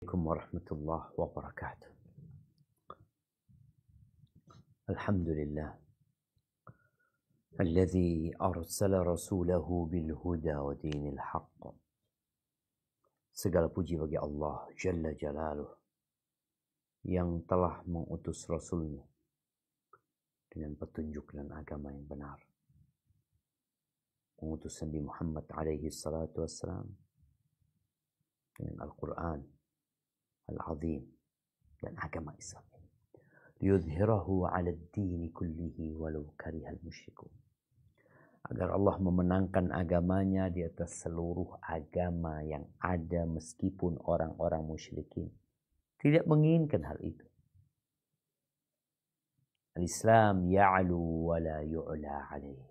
Assalamualaikum warahmatullahi wabarakatuh. Alhamdulillah alladzi arsala rasulahu bil huda wa dinil haqq. Segala puji bagi Allah Jalla Jalaluh yang telah mengutus Rasulnya dengan petunjuk dan agama yang benar. Mengutus Nabi Muhammad alaihi salatu wassalam dengan Al-Quran Al-Azim dan agama Islam. Liyudhhirahu 'ala ad-din kullihi walau karihal musyrikun. Agar Allah memenangkan agamanya di atas seluruh agama yang ada meskipun orang-orang musyrikin tidak menginginkan hal itu. Al-Islam ya'lu wa la yu'la 'alaih.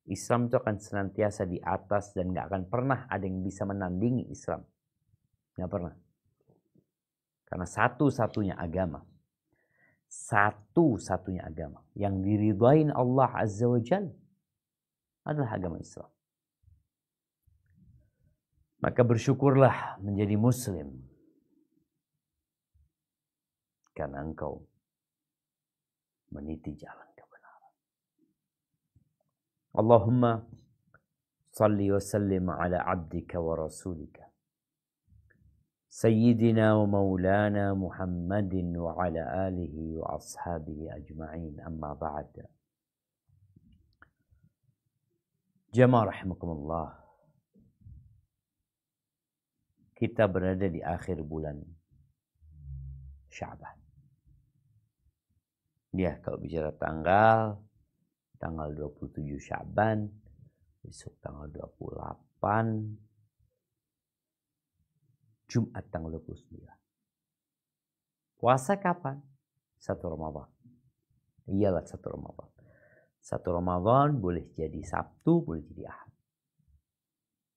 Islam itu akan senantiasa di atas dan gak akan pernah ada yang bisa menandingi Islam. Gak pernah. Karena satu-satunya agama yang diridhain Allah Azza wa Jalla adalah agama Islam. Maka bersyukurlah menjadi muslim karena engkau meniti jalan kebenaran. Allahumma salli wa sallim ala abdika wa rasulika Sayyidina wa maulana Muhammadin wa ala alihi wa ashabihi ajma'in, amma ba'd. Jamaah rahimakumullah, kita berada di akhir bulan Sya'ban. Ya, kalau bicara tanggal 27 Sya'ban, besok tanggal 28, Jumat tanggal 29. Puasa kapan? 1 Ramadan. Iyalah 1 Ramadan. 1 Ramadan boleh jadi Sabtu, boleh jadi Ahad.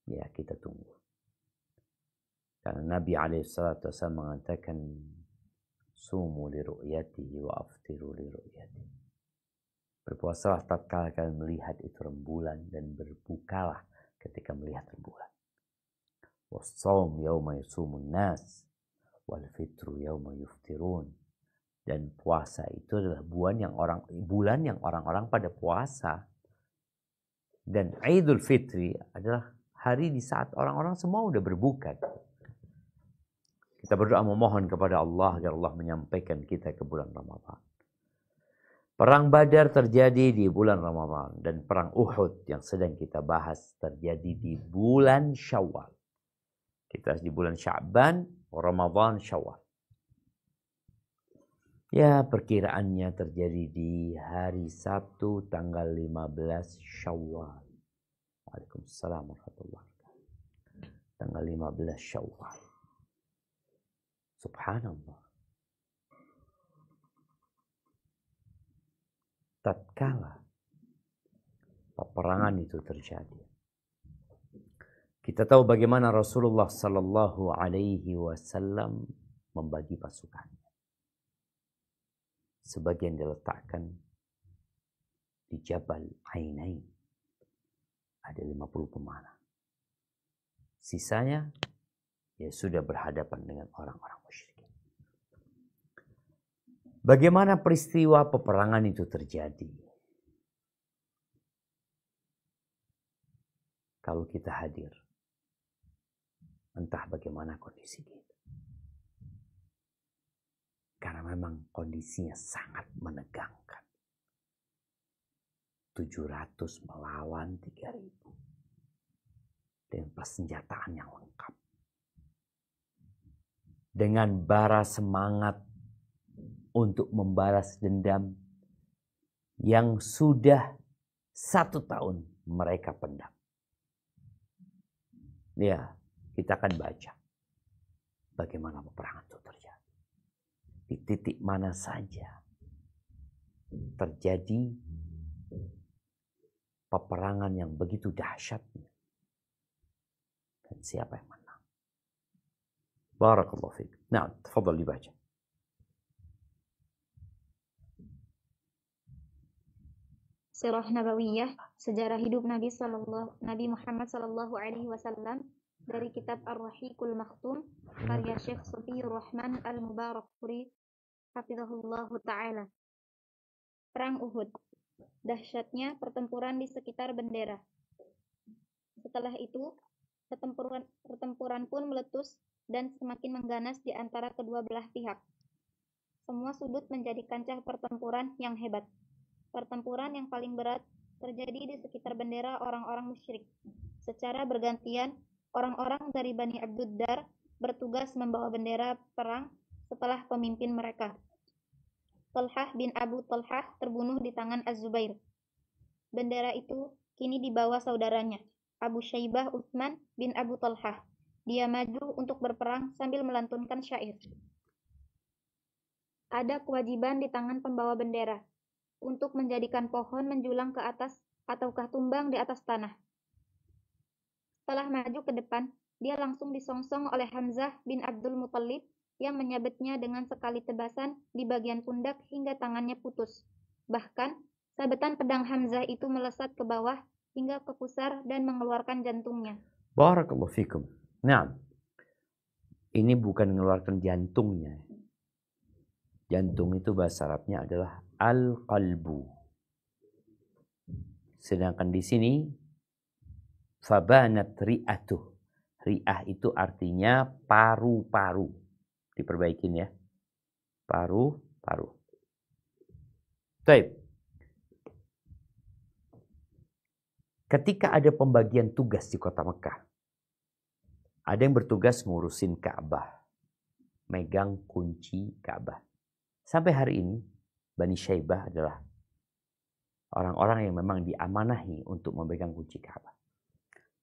Ya, kita tunggu. Karena Nabi SAW mengatakan, sumu li ru'yatihi wa aftiru li ru'yatihi. Berpuasalah tatkala kalian melihat itu rembulan dan berbukalah ketika melihat rembulan. Wassawm yawma yasumun nas wal fitru yawma yuftirun. Dan puasa itu adalah bulan yang orang-orang pada puasa. Dan Idul Fitri adalah hari di saat orang-orang semua udah berbuka. Kita berdoa memohon kepada Allah agar Allah menyampaikan kita ke bulan Ramadan. Perang Badar terjadi di bulan Ramadan dan perang Uhud yang sedang kita bahas terjadi di bulan Syawal. Kita di bulan Sya'ban, Ramadan, Syawal. Ya, perkiraannya terjadi di hari Sabtu tanggal 15 Syawal. Waalaikumsalam warahmatullahi wabarakatuh. Tanggal 15 Syawal. Subhanallah. Tatkala peperangan itu terjadi, kita tahu bagaimana Rasulullah Sallallahu Alaihi Wasallam membagi pasukannya. Sebagian diletakkan di Jabal Ainain. Ada 50 pemanah. Sisanya ya sudah berhadapan dengan orang-orang musyrik. Bagaimana peristiwa peperangan itu terjadi? Kalau kita hadir, entah bagaimana kondisi kita. Karena memang kondisinya sangat menegangkan. 700 melawan 3.000. Dengan persenjataan yang lengkap. Dengan bara semangat untuk membalas dendam yang sudah 1 tahun mereka pendam. Ya, kita akan baca bagaimana peperangan itu terjadi. Di titik mana saja terjadi peperangan yang begitu dahsyatnya. Dan siapa yang menang. Barakallahu fiik. Nah, tafadhal dibaca. Sirah Nabawiyah, sejarah hidup Nabi Muhammad sallallahu alaihi wasallam dari kitab Ar-Rahiqul Maktum karya Syekh Sufiyur Rahman Al-Mubarakpuri hafizahullahu ta'ala. Perang Uhud. Dahsyatnya pertempuran di sekitar bendera. Setelah itu, pertempuran pun meletus dan semakin mengganas di antara kedua belah pihak. Semua sudut menjadi kancah pertempuran yang hebat. Pertempuran yang paling berat terjadi di sekitar bendera orang-orang musyrik. Secara bergantian, orang-orang dari Bani Abduddar bertugas membawa bendera perang setelah pemimpin mereka, Talhah bin Abu Talhah, terbunuh di tangan Az-Zubair. Bendera itu kini dibawa saudaranya, Abu Syaibah Utsman bin Abu Talhah. Dia maju untuk berperang sambil melantunkan syair. Ada kewajiban di tangan pembawa bendera untuk menjadikan pohon menjulang ke atas ataukah tumbang di atas tanah. Setelah maju ke depan, dia langsung disongsong oleh Hamzah bin Abdul Muthalib yang menyabetnya dengan sekali tebasan di bagian pundak hingga tangannya putus. Bahkan, sabetan pedang Hamzah itu melesat ke bawah hingga ke pusar dan mengeluarkan jantungnya. Barakallahu fikum. Nah, ini bukan mengeluarkan jantungnya. Jantung itu bahasa Arabnya adalah al-qalbu. Sedangkan di sini fabanat ri'atuh. Ri'ah itu artinya paru-paru. Diperbaikin ya. Paru-paru. Baik. Ketika ada pembagian tugas di kota Mekah, ada yang bertugas ngurusin Ka'bah, megang kunci Ka'bah. Sampai hari ini, Bani Syaibah adalah orang-orang yang memang diamanahi untuk memegang kunci Ka'bah.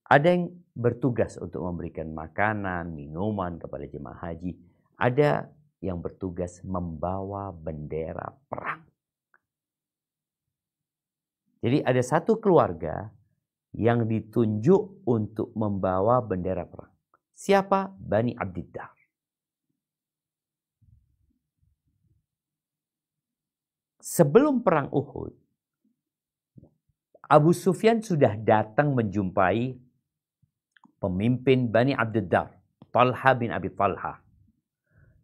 Ada yang bertugas untuk memberikan makanan, minuman kepada jemaah haji. Ada yang bertugas membawa bendera perang. Jadi ada satu keluarga yang ditunjuk untuk membawa bendera perang. Siapa? Bani Abdiddar. Sebelum perang Uhud, Abu Sufyan sudah datang menjumpai pemimpin Bani Abdiddar, Talha bin Abi Talha.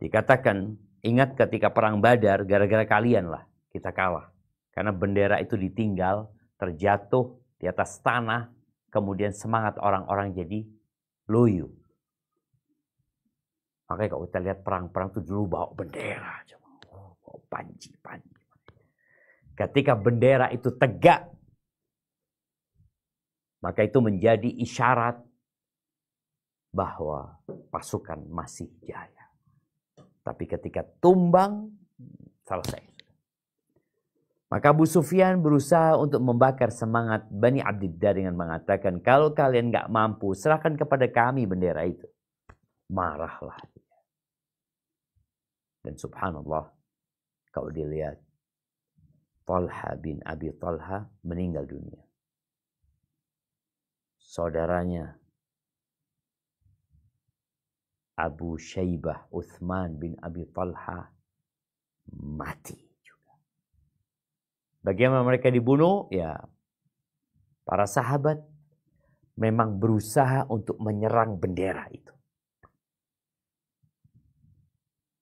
Dikatakan, ingat ketika perang Badar, gara-gara kalian lah kita kalah. Karena bendera itu ditinggal, terjatuh di atas tanah, kemudian semangat orang-orang jadi loyo. Makanya kalau kita lihat perang-perang itu dulu bawa bendera, bawa panji. Ketika bendera itu tegak, maka itu menjadi isyarat bahwa pasukan masih jaya. Tapi ketika tumbang, selesai. Maka Abu Sufyan berusaha untuk membakar semangat Bani Abdiddar dengan mengatakan, kalau kalian nggak mampu, serahkan kepada kami bendera itu. Marahlah. Dan subhanallah, kalau dilihat, Talha bin Abi Talha meninggal dunia. Saudaranya Abu Syaibah Utsman bin Abi Talha mati juga. Bagaimana mereka dibunuh? Ya, para sahabat memang berusaha untuk menyerang bendera itu.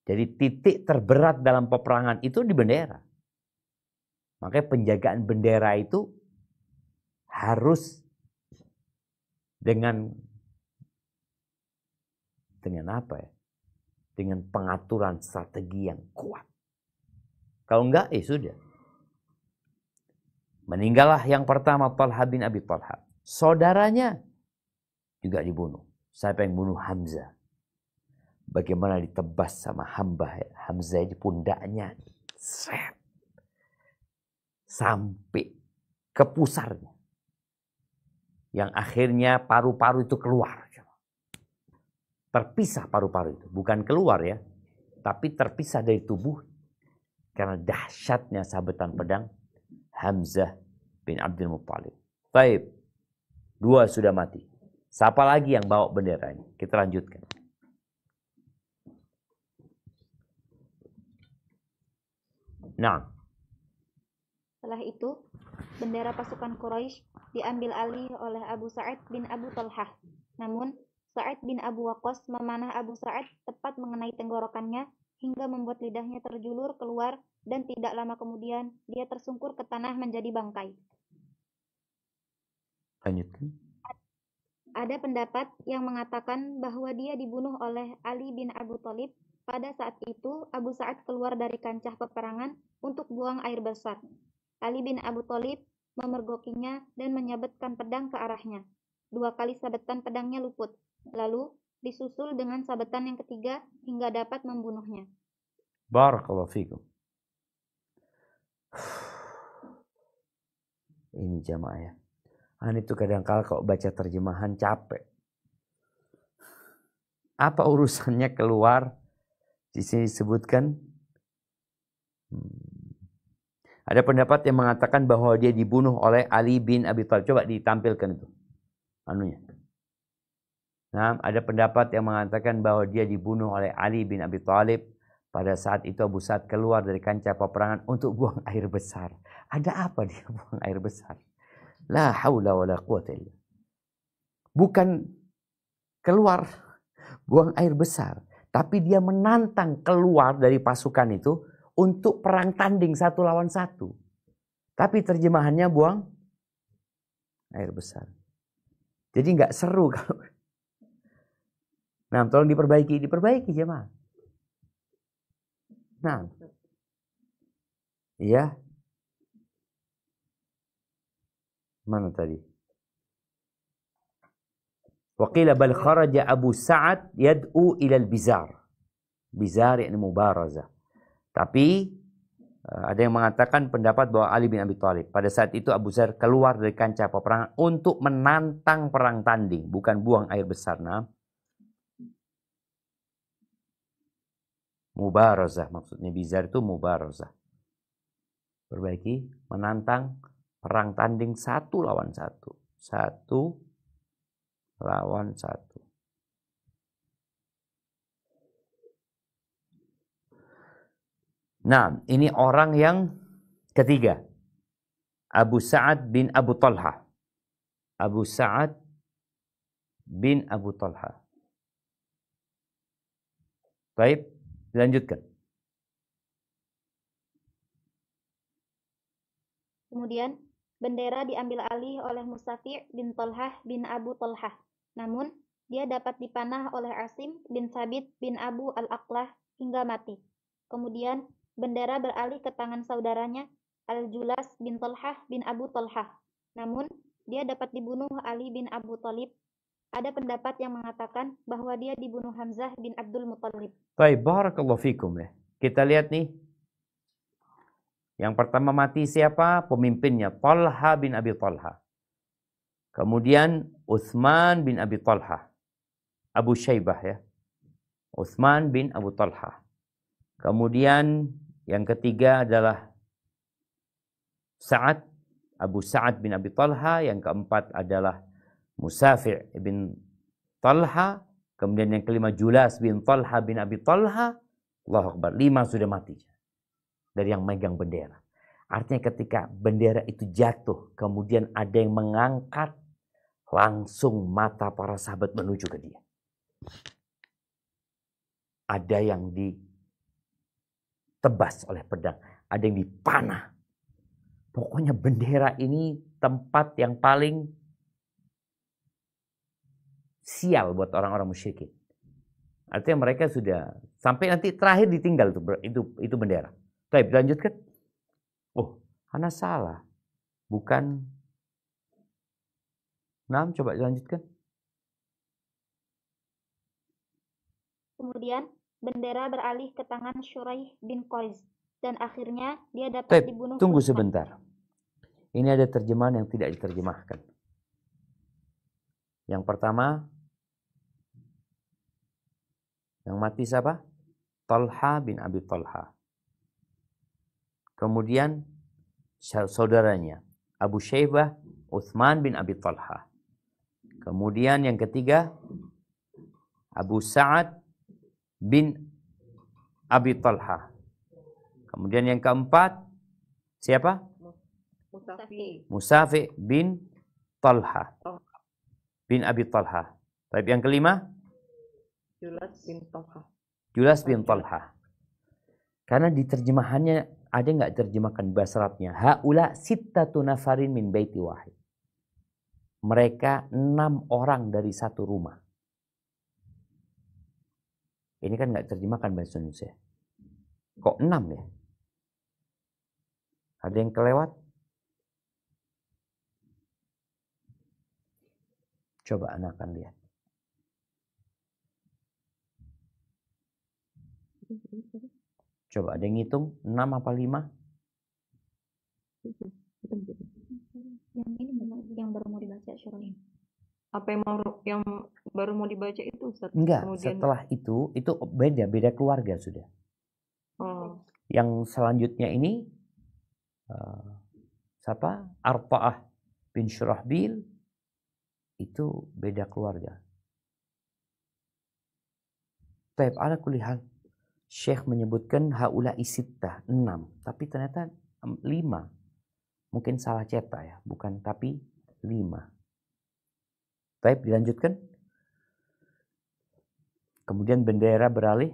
Jadi titik terberat dalam peperangan itu di bendera. Makanya penjagaan bendera itu harus dengan apa ya? Dengan pengaturan strategi yang kuat. Kalau enggak, sudah. Meninggallah yang pertama Talha bin Abi Talha. Saudaranya juga dibunuh. Siapa yang bunuh? Hamzah. Bagaimana ditebas sama Hamzah di pundaknya. Set. Sampai ke pusarnya. Yang akhirnya paru-paru itu keluar. Terpisah paru-paru itu. Bukan keluar ya. Tapi terpisah dari tubuh. Karena dahsyatnya sabetan pedang Hamzah bin Abdul Muthalib. Baik. 2 sudah mati. Siapa lagi yang bawa bendera ini? Kita lanjutkan. Nah. Setelah itu, bendera pasukan Quraisy diambil alih oleh Abu Sa'id bin Abu Talhah. Namun, Sa'ad bin Abu Waqqas memanah Abu Sa'ad tepat mengenai tenggorokannya hingga membuat lidahnya terjulur keluar dan tidak lama kemudian dia tersungkur ke tanah menjadi bangkai. Lanjutkan. Ada pendapat yang mengatakan bahwa dia dibunuh oleh Ali bin Abu Thalib. Pada saat itu Abu Sa'ad keluar dari kancah peperangan untuk buang air besar. Ali bin Abu Thalib memergokinya dan menyabetkan pedang ke arahnya. 2 kali sabetan pedangnya luput. Lalu disusul dengan sabetan yang ketiga hingga dapat membunuhnya. Barakallahu fikum. Ini jamaah ya. Itu kadang-kala kalau baca terjemahan capek. Apa urusannya keluar? Di sini disebutkan. Ada pendapat yang mengatakan bahwa dia dibunuh oleh Ali bin Abi Thalib. Coba ditampilkan itu. Anunya. Nah, ada pendapat yang mengatakan bahwa dia dibunuh oleh Ali bin Abi Thalib. Pada saat itu Abu Sa'ad keluar dari kancah peperangan untuk buang air besar. Ada apa dia buang air besar? La haula wa la quwata illa. Bukan keluar buang air besar. Tapi dia menantang keluar dari pasukan itu untuk perang tanding 1 lawan 1. Tapi terjemahannya buang air besar. Jadi nggak seru kalau. Nah, tolong diperbaiki jemaah. Nah, iya. Mana tadi? Waqila bal kharaja Abu Sa'ad yad'u ila al-bizar. Bizar yakni mubarazah. Tapi ada yang mengatakan pendapat bahwa Ali bin Abi Thalib pada saat itu Abu Sa'ad keluar dari kancah peperangan untuk menantang perang tanding, bukan buang air besar. Nah, mubarazah maksudnya, bizar itu mubarazah. Perbaiki, menantang perang tanding 1 lawan 1. 1 lawan 1. Nah, ini orang yang ketiga. Abu Sa'ad bin Abu Talha. Abu Sa'ad bin Abu Talha. Baik, dilanjutkan. Kemudian bendera diambil alih oleh Musafi' bin Talhah bin Abu Talhah. Namun dia dapat dipanah oleh Asim bin Thabit bin Abu Al-Aqlah hingga mati. Kemudian bendera beralih ke tangan saudaranya Al-Julas bin Talhah bin Abu Talhah. Namun dia dapat dibunuh Ali bin Abu Thalib. Ada pendapat yang mengatakan bahwa dia dibunuh Hamzah bin Abdul Muttalib. Baik, barakallahu fikum ya. Kita lihat nih. Yang pertama mati siapa? Pemimpinnya Talha bin Abi Talha. Kemudian Utsman bin Abi Talha. Abu Syaibah ya. Utsman bin Abu Talha. Kemudian yang ketiga adalah Sa'ad, Abu Sa'ad bin Abi Talha. Yang keempat adalah Musafi' bin Talha. Kemudian yang kelima Julas bin Talha bin Abi Talha. Allahu Akbar. 5 sudah mati. Dari yang megang bendera. Artinya ketika bendera itu jatuh. Kemudian ada yang mengangkat. Langsung mata para sahabat menuju ke dia. Ada yang ditebas oleh pedang. Ada yang dipanah. Pokoknya bendera ini tempat yang paling sial buat orang-orang musyrikin. Artinya mereka sudah sampai nanti terakhir ditinggal itu bendera. Baik, lanjutkan. Oh, ana salah. Bukan. Nah, coba lanjutkan. Kemudian bendera beralih ke tangan Syuraih bin Qais dan akhirnya dia dapat dibunuh. Tunggu sebentar. Ini ada terjemahan yang tidak diterjemahkan. Yang pertama, yang mati siapa? Talha bin Abi Talha. Kemudian saudaranya Abu Syaibah, Utsman bin Abi Talha. Kemudian yang ketiga Abu Sa'ad bin Abi Talha. Kemudian yang keempat siapa? Musafi bin Talha bin Abi Talha. Tapi yang kelima, Julas bin Talha. Julas bin Talha. Karena di terjemahannya ada nggak terjemahkan bahasa Arabnya? Haula sittatu nafarin min baiti wahid. Mereka 6 orang dari satu rumah. Ini kan nggak terjemahkan bahasa Indonesia. Kok 6 ya? Ada yang kelewat? Coba anak akan lihat. Coba ada yang ngitung 6 apa 5? Yang ini yang baru mau dibaca surah ini. Apa yang baru mau dibaca itu Ustaz? Enggak, Kemudian, setelah itu beda keluarga sudah. oh, Yang selanjutnya ini siapa? Arta'ah bin Syurahbil itu beda keluarga. Taib ala kulli hal. Syekh menyebutkan haula isittah 6, tapi ternyata 5. Mungkin salah cetak ya, bukan tapi 5. Taib dilanjutkan. Kemudian bendera beralih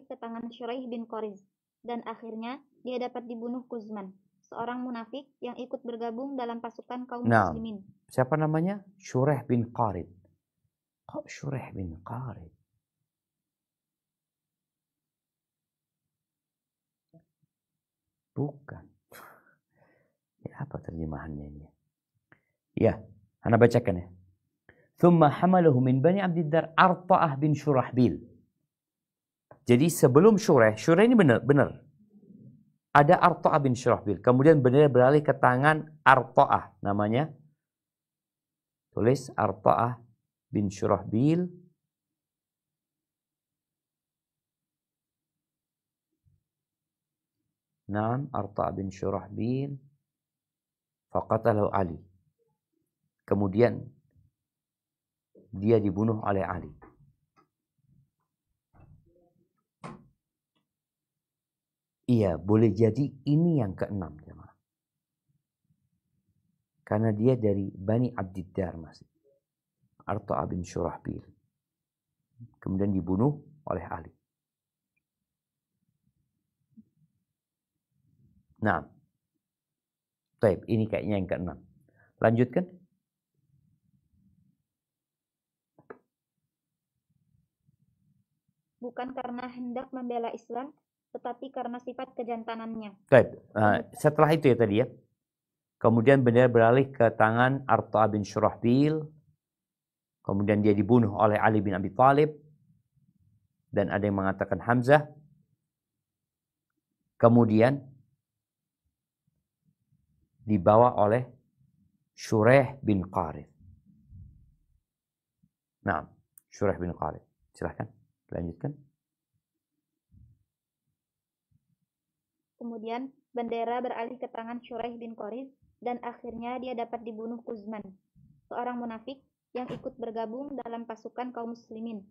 ke tangan Syuraih bin Qariz dan akhirnya dia dapat dibunuh Kuzman, seorang munafik yang ikut bergabung dalam pasukan kaum muslimin. Siapa namanya? Syuraih bin Qarid. Kok Syuraih bin Qarid? Bukan. Ya, apa terjemahannya ini? Ya, ana bacakan ya. Thumma hamalahu min bani Abdiddar Arta'ah bin Syurahbil. Jadi sebelum Syuraih ini benar. Ada Arta'ah bin Syurahbil. Kemudian bendera beralih ke tangan Arta'ah. Namanya, tulis Arta'ah bin Syurahbil. Naam, Arta'ah bin Syurahbil. Faqatalahu Ali. Kemudian dia dibunuh oleh Ali. Iya, boleh jadi ini yang ke-6 jemaah. Karena dia dari Bani Abdiddar masih. Arta'ah bin Syurahbil. Kemudian dibunuh oleh Ali. Nah, baik, ini kayaknya yang ke-6. Lanjutkan. Bukan karena hendak membela Islam, tetapi karena sifat kejantanannya. Baik, setelah itu ya tadi ya. Kemudian bendera beralih ke tangan Arta'ah bin Syurahbil. Kemudian dia dibunuh oleh Ali bin Abi Thalib. Dan ada yang mengatakan Hamzah. Kemudian dibawa oleh Syuraih bin Qarid. Nah, Syuraih bin Qarid. Silahkan, lanjutkan. Kemudian bendera beralih ke tangan Syuraih bin Qariz dan akhirnya dia dapat dibunuh Kuzman, seorang munafik yang ikut bergabung dalam pasukan kaum muslimin.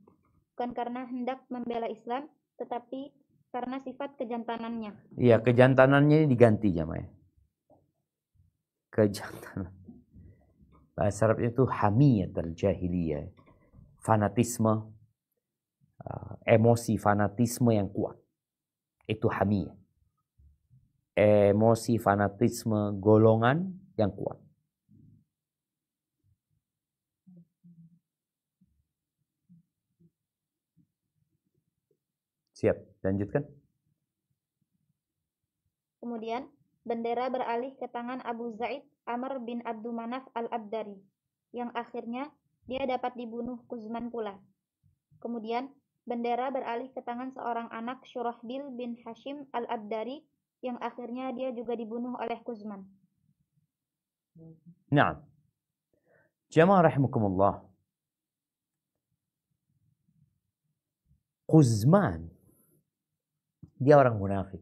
Bukan karena hendak membela Islam, tetapi karena sifat kejantanannya. Iya, kejantanannya ini diganti jamaah. Kejantanan. Bahasa Arabnya itu hamiyatul jahiliyah. Fanatisme, emosi fanatisme yang kuat. Itu hamiyah. Emosi fanatisme golongan yang kuat. Siap, lanjutkan. Kemudian bendera beralih ke tangan Abu Zaid Amr bin Abdumanaf al-Abdari, yang akhirnya dia dapat dibunuh Kuzman pula. Kemudian bendera beralih ke tangan seorang anak Syurahbil bin Hashim al-Abdari, yang akhirnya dia juga dibunuh oleh Kuzman. Nah, jamaah rahimakumullah. Kuzman, dia orang munafik.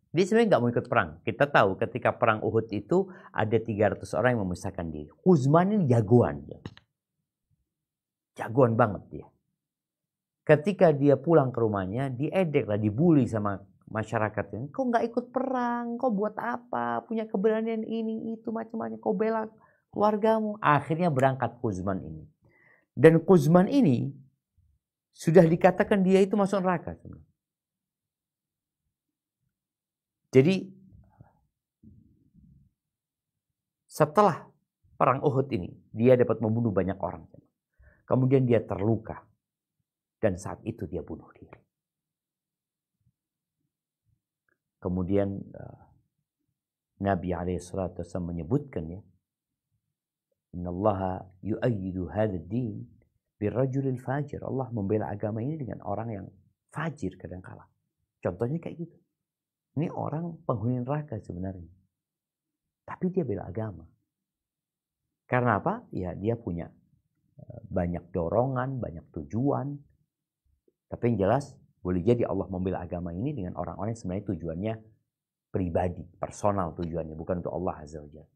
Dia sebenarnya nggak mau ikut perang. Kita tahu ketika perang Uhud itu ada 300 orang yang memisahkan diri. Kuzman ini jagoan. Jagoan banget dia. Ketika dia pulang ke rumahnya, diedek lah, dibully sama masyarakatnya. Kau nggak ikut perang, kau buat apa? Punya keberanian ini, itu, macam-macam. Kau bela keluargamu. Akhirnya berangkat Quzman ini. Dan Quzman ini sudah dikatakan dia itu masuk neraka. Jadi setelah perang Uhud ini, dia dapat membunuh banyak orang. Kemudian dia terluka. Dan saat itu dia bunuh diri. Kemudian Nabi SAW menyebutkan ya, Innallaha yu'ayyidu hadzal din birrajulil fajir. Allah membela agama ini dengan orang yang fajir kadangkala. Contohnya kayak gitu. Ini orang penghuni neraka sebenarnya. Tapi dia bela agama. Karena apa? Ya dia punya banyak dorongan, banyak tujuan. Tapi yang jelas boleh jadi Allah membela agama ini dengan orang-orang yang sebenarnya tujuannya pribadi, personal tujuannya, bukan untuk Allah Azza wa Jalla.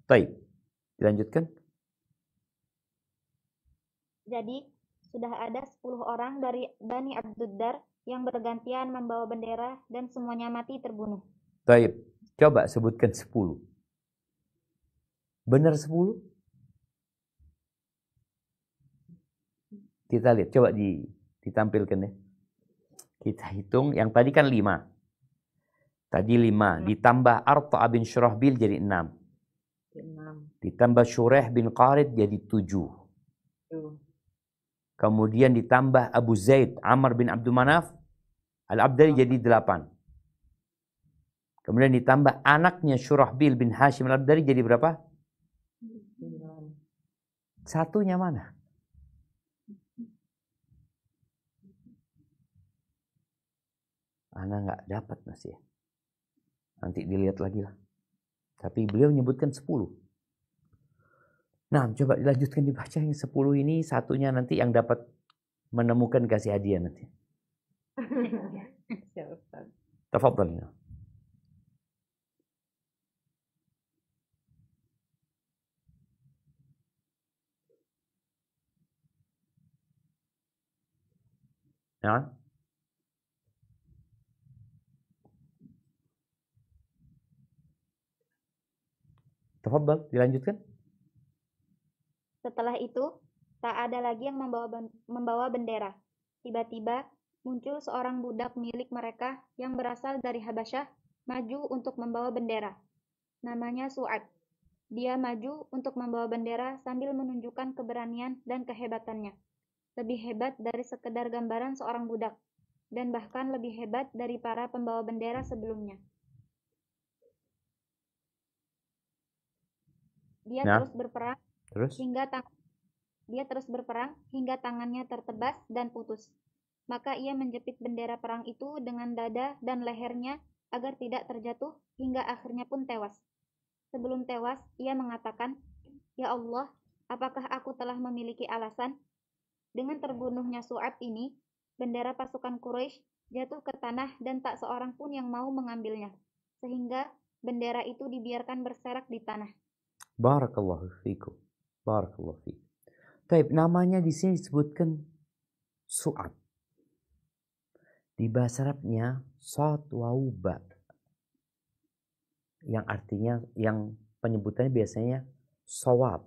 Baik, dilanjutkan. Jadi sudah ada 10 orang dari Bani Abduddar yang bergantian membawa bendera dan semuanya mati terbunuh. Baik, coba sebutkan 10. Benar 10? Kita lihat, coba ditampilkan ya. Kita hitung, yang tadi kan 5. Tadi 5, ditambah Arta' bin Syurahbil jadi 6. Ditambah Syureh bin Qarid jadi 7. Kemudian ditambah Abu Zaid, Amr bin Abdul Manaf, Al-Abdali jadi 8. Kemudian ditambah anaknya Syurahbil bin Hashim Al-Abdali jadi berapa? 1-nya mana? Ana nggak dapat masih ya. Nanti dilihat lagi lah. Tapi beliau menyebutkan 10. Nah, coba dilanjutkan dibaca yang 10 ini, 1-nya nanti yang dapat menemukan kasih hadiah nanti. Tafadhal. Nah. Tafadhal, dilanjutkan. Setelah itu, tak ada lagi yang membawa bendera. Tiba-tiba muncul seorang budak milik mereka yang berasal dari Habasyah maju untuk membawa bendera. Namanya Su'ad. Dia maju untuk membawa bendera sambil menunjukkan keberanian dan kehebatannya. Lebih hebat dari sekedar gambaran seorang budak, dan bahkan lebih hebat dari para pembawa bendera sebelumnya. Dia terus berperang hingga tangannya tertebas dan putus. Maka ia menjepit bendera perang itu dengan dada dan lehernya agar tidak terjatuh hingga akhirnya pun tewas. Sebelum tewas, ia mengatakan, "Ya Allah, apakah aku telah memiliki alasan?" Dengan terbunuhnya Su'ab ini, bendera pasukan Quraisy jatuh ke tanah dan tak seorang pun yang mau mengambilnya. Sehingga bendera itu dibiarkan berserak di tanah. Barakallahu fiikum. Barakallahu fiikum. Baik, namanya di sini disebutkan Su'ab. Di bahasa Arabnya Sod Waw Ba. Yang artinya, yang penyebutannya biasanya Sawab.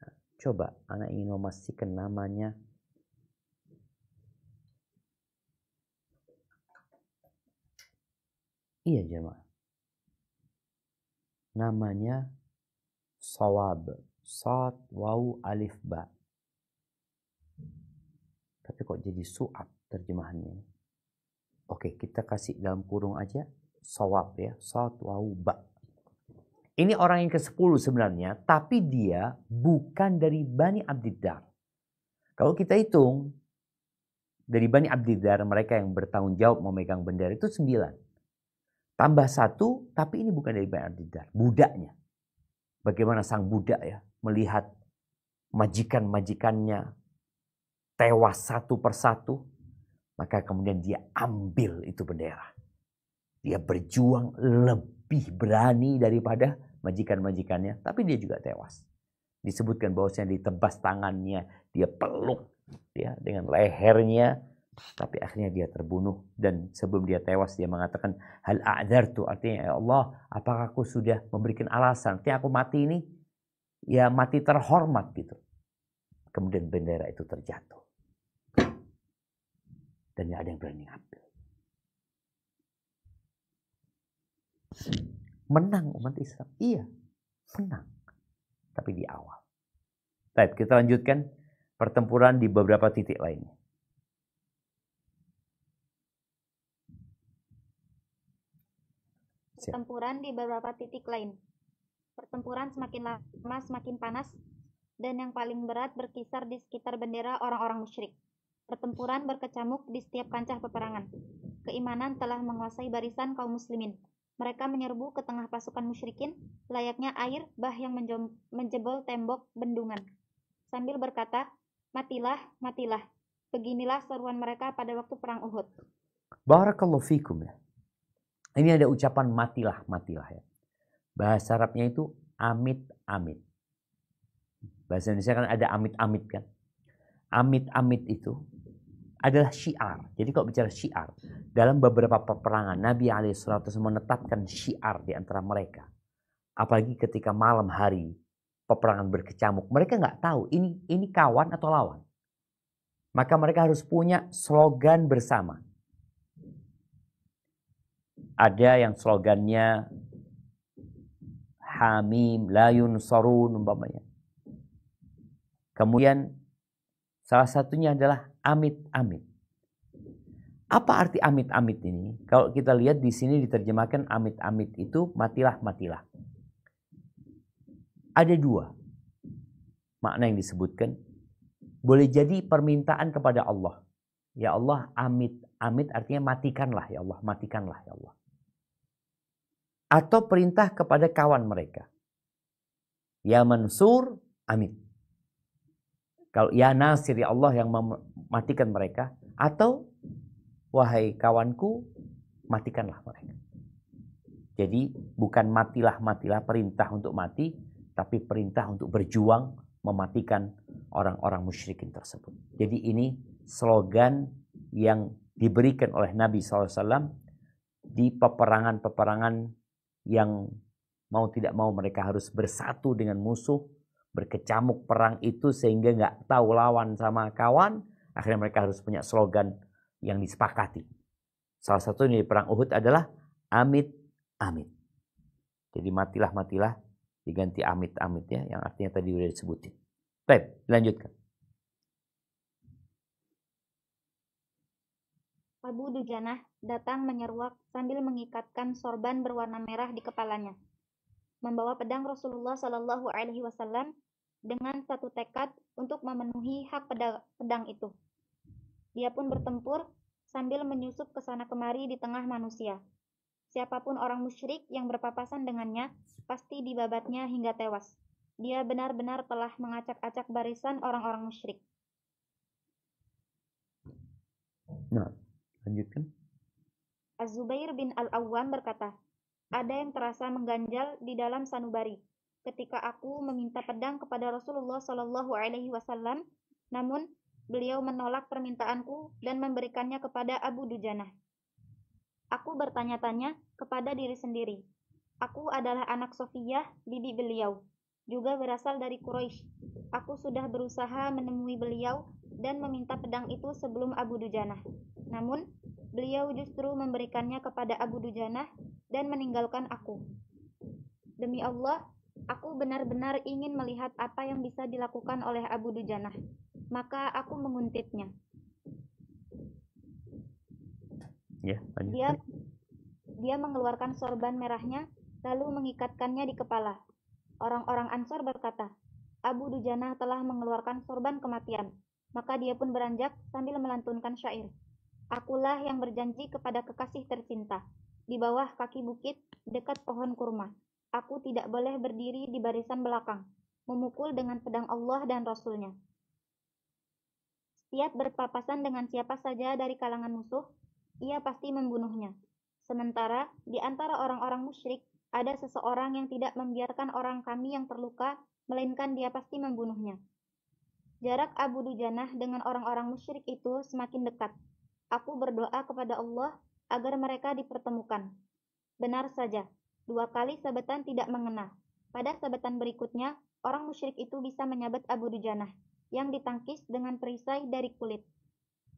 Nah, coba, anak ingin memastikan namanya. Iya jemaah. Namanya Sawab. Sod Waw Alif Ba. Tapi kok jadi Su'ab terjemahannya? Oke, kita kasih dalam kurung aja Sawab ya. Sod Waw Ba. Ini orang yang ke-10 sebenarnya, tapi dia bukan dari Bani Abdiddar. Kalau kita hitung, dari Bani Abdiddar, mereka yang bertanggung jawab memegang bendera itu 9. Tambah 1, tapi ini bukan dari Bani Abdiddar. Budaknya. Bagaimana sang budak ya, melihat majikan-majikannya tewas satu persatu, maka kemudian dia ambil itu bendera. Dia berjuang lebih berani daripada majikan-majikannya, tapi dia juga tewas. Disebutkan bahwasanya ditebas tangannya, dia peluk ya dengan lehernya, Tapi akhirnya dia terbunuh, dan sebelum dia tewas dia mengatakan hal a'dzartu, artinya ya Allah, apakah aku sudah memberikan alasan? Artinya aku mati ini ya mati terhormat gitu. Kemudian bendera itu terjatuh. Dan tidak ada yang berani ngambil. Menang umat Islam. Iya, menang. Tapi di awal. Baik, kita lanjutkan pertempuran di beberapa titik lainnya. Pertempuran di beberapa titik lain. Pertempuran semakin lama semakin panas, dan yang paling berat berkisar di sekitar bendera orang-orang musyrik. Pertempuran berkecamuk di setiap kancah peperangan. Keimanan telah menguasai barisan kaum muslimin. Mereka menyerbu ke tengah pasukan musyrikin, layaknya air bah yang menjebol tembok bendungan. Sambil berkata, matilah, matilah. Beginilah seruan mereka pada waktu perang Uhud. Barakallahu fikum ya. Ini ada ucapan matilah, matilah ya. Bahasa Arabnya itu amit, amit. Bahasa Indonesia kan ada amit, amit kan. Amit, amit itu adalah syiar. Jadi kalau bicara syiar, dalam beberapa peperangan Nabi SAW menetapkan syiar di antara mereka. Apalagi ketika malam hari peperangan berkecamuk, mereka nggak tahu ini kawan atau lawan. Maka mereka harus punya slogan bersama. Ada yang slogannya Hamim la yunsarun umpamanya. Kemudian salah satunya adalah amit-amit. Apa arti amit-amit ini? Kalau kita lihat di sini diterjemahkan amit-amit itu matilah, matilah. Ada dua makna yang disebutkan. Boleh jadi permintaan kepada Allah. Ya Allah, amit-amit artinya matikanlah ya Allah, matikanlah ya Allah. Atau perintah kepada kawan mereka. Ya Mansur, amit. Kalau ya Nasir, ya Allah yang mematikan mereka. Atau wahai kawanku, matikanlah mereka. Jadi bukan matilah, matilah perintah untuk mati, tapi perintah untuk berjuang mematikan orang-orang musyrikin tersebut. Jadi ini slogan yang diberikan oleh Nabi SAW di peperangan-peperangan yang mau tidak mau mereka harus bersatu dengan musuh, berkecamuk perang itu sehingga nggak tahu lawan sama kawan. Akhirnya mereka harus punya slogan yang disepakati. Salah satu di perang Uhud adalah amit, amit. Jadi matilah, matilah diganti amit, amit ya, yang artinya tadi sudah disebutin. Baik, lanjutkan. Abu Dujanah datang menyeruak sambil mengikatkan sorban berwarna merah di kepalanya. Membawa pedang Rasulullah Shallallahu Alaihi Wasallam dengan satu tekad untuk memenuhi hak pedang itu. Dia pun bertempur sambil menyusup ke sana kemari di tengah manusia. Siapapun orang musyrik yang berpapasan dengannya pasti dibabatnya hingga tewas. Dia benar-benar telah mengacak-acak barisan orang-orang musyrik. Nah, lanjutkan. Az-Zubair bin Al-Awwam berkata, ada yang terasa mengganjal di dalam sanubari ketika aku meminta pedang kepada Rasulullah Shallallahu Alaihi Wasallam, namun beliau menolak permintaanku dan memberikannya kepada Abu Dujanah. Aku bertanya-tanya kepada diri sendiri. Aku adalah anak Sofiyah, bibi beliau, juga berasal dari Quraisy. Aku sudah berusaha menemui beliau dan meminta pedang itu sebelum Abu Dujanah. Namun, beliau justru memberikannya kepada Abu Dujanah dan meninggalkan aku. Demi Allah, aku benar-benar ingin melihat apa yang bisa dilakukan oleh Abu Dujanah. Maka aku menguntitnya. Ya, Dia mengeluarkan sorban merahnya, lalu mengikatkannya di kepala. Orang-orang Ansor berkata, Abu Dujanah telah mengeluarkan sorban kematian. Maka dia pun beranjak sambil melantunkan syair. Akulah yang berjanji kepada kekasih tercinta. Di bawah kaki bukit, dekat pohon kurma. Aku tidak boleh berdiri di barisan belakang, memukul dengan pedang Allah dan Rasulnya. Setiap berpapasan dengan siapa saja dari kalangan musuh, ia pasti membunuhnya. Sementara di antara orang-orang musyrik, ada seseorang yang tidak membiarkan orang kami yang terluka, melainkan dia pasti membunuhnya. Jarak Abu Dujanah dengan orang-orang musyrik itu semakin dekat. Aku berdoa kepada Allah agar mereka dipertemukan. Benar saja, 2 kali sabetan tidak mengena. Pada sabetan berikutnya, orang musyrik itu bisa menyabet Abu Dujanah, yang ditangkis dengan perisai dari kulit.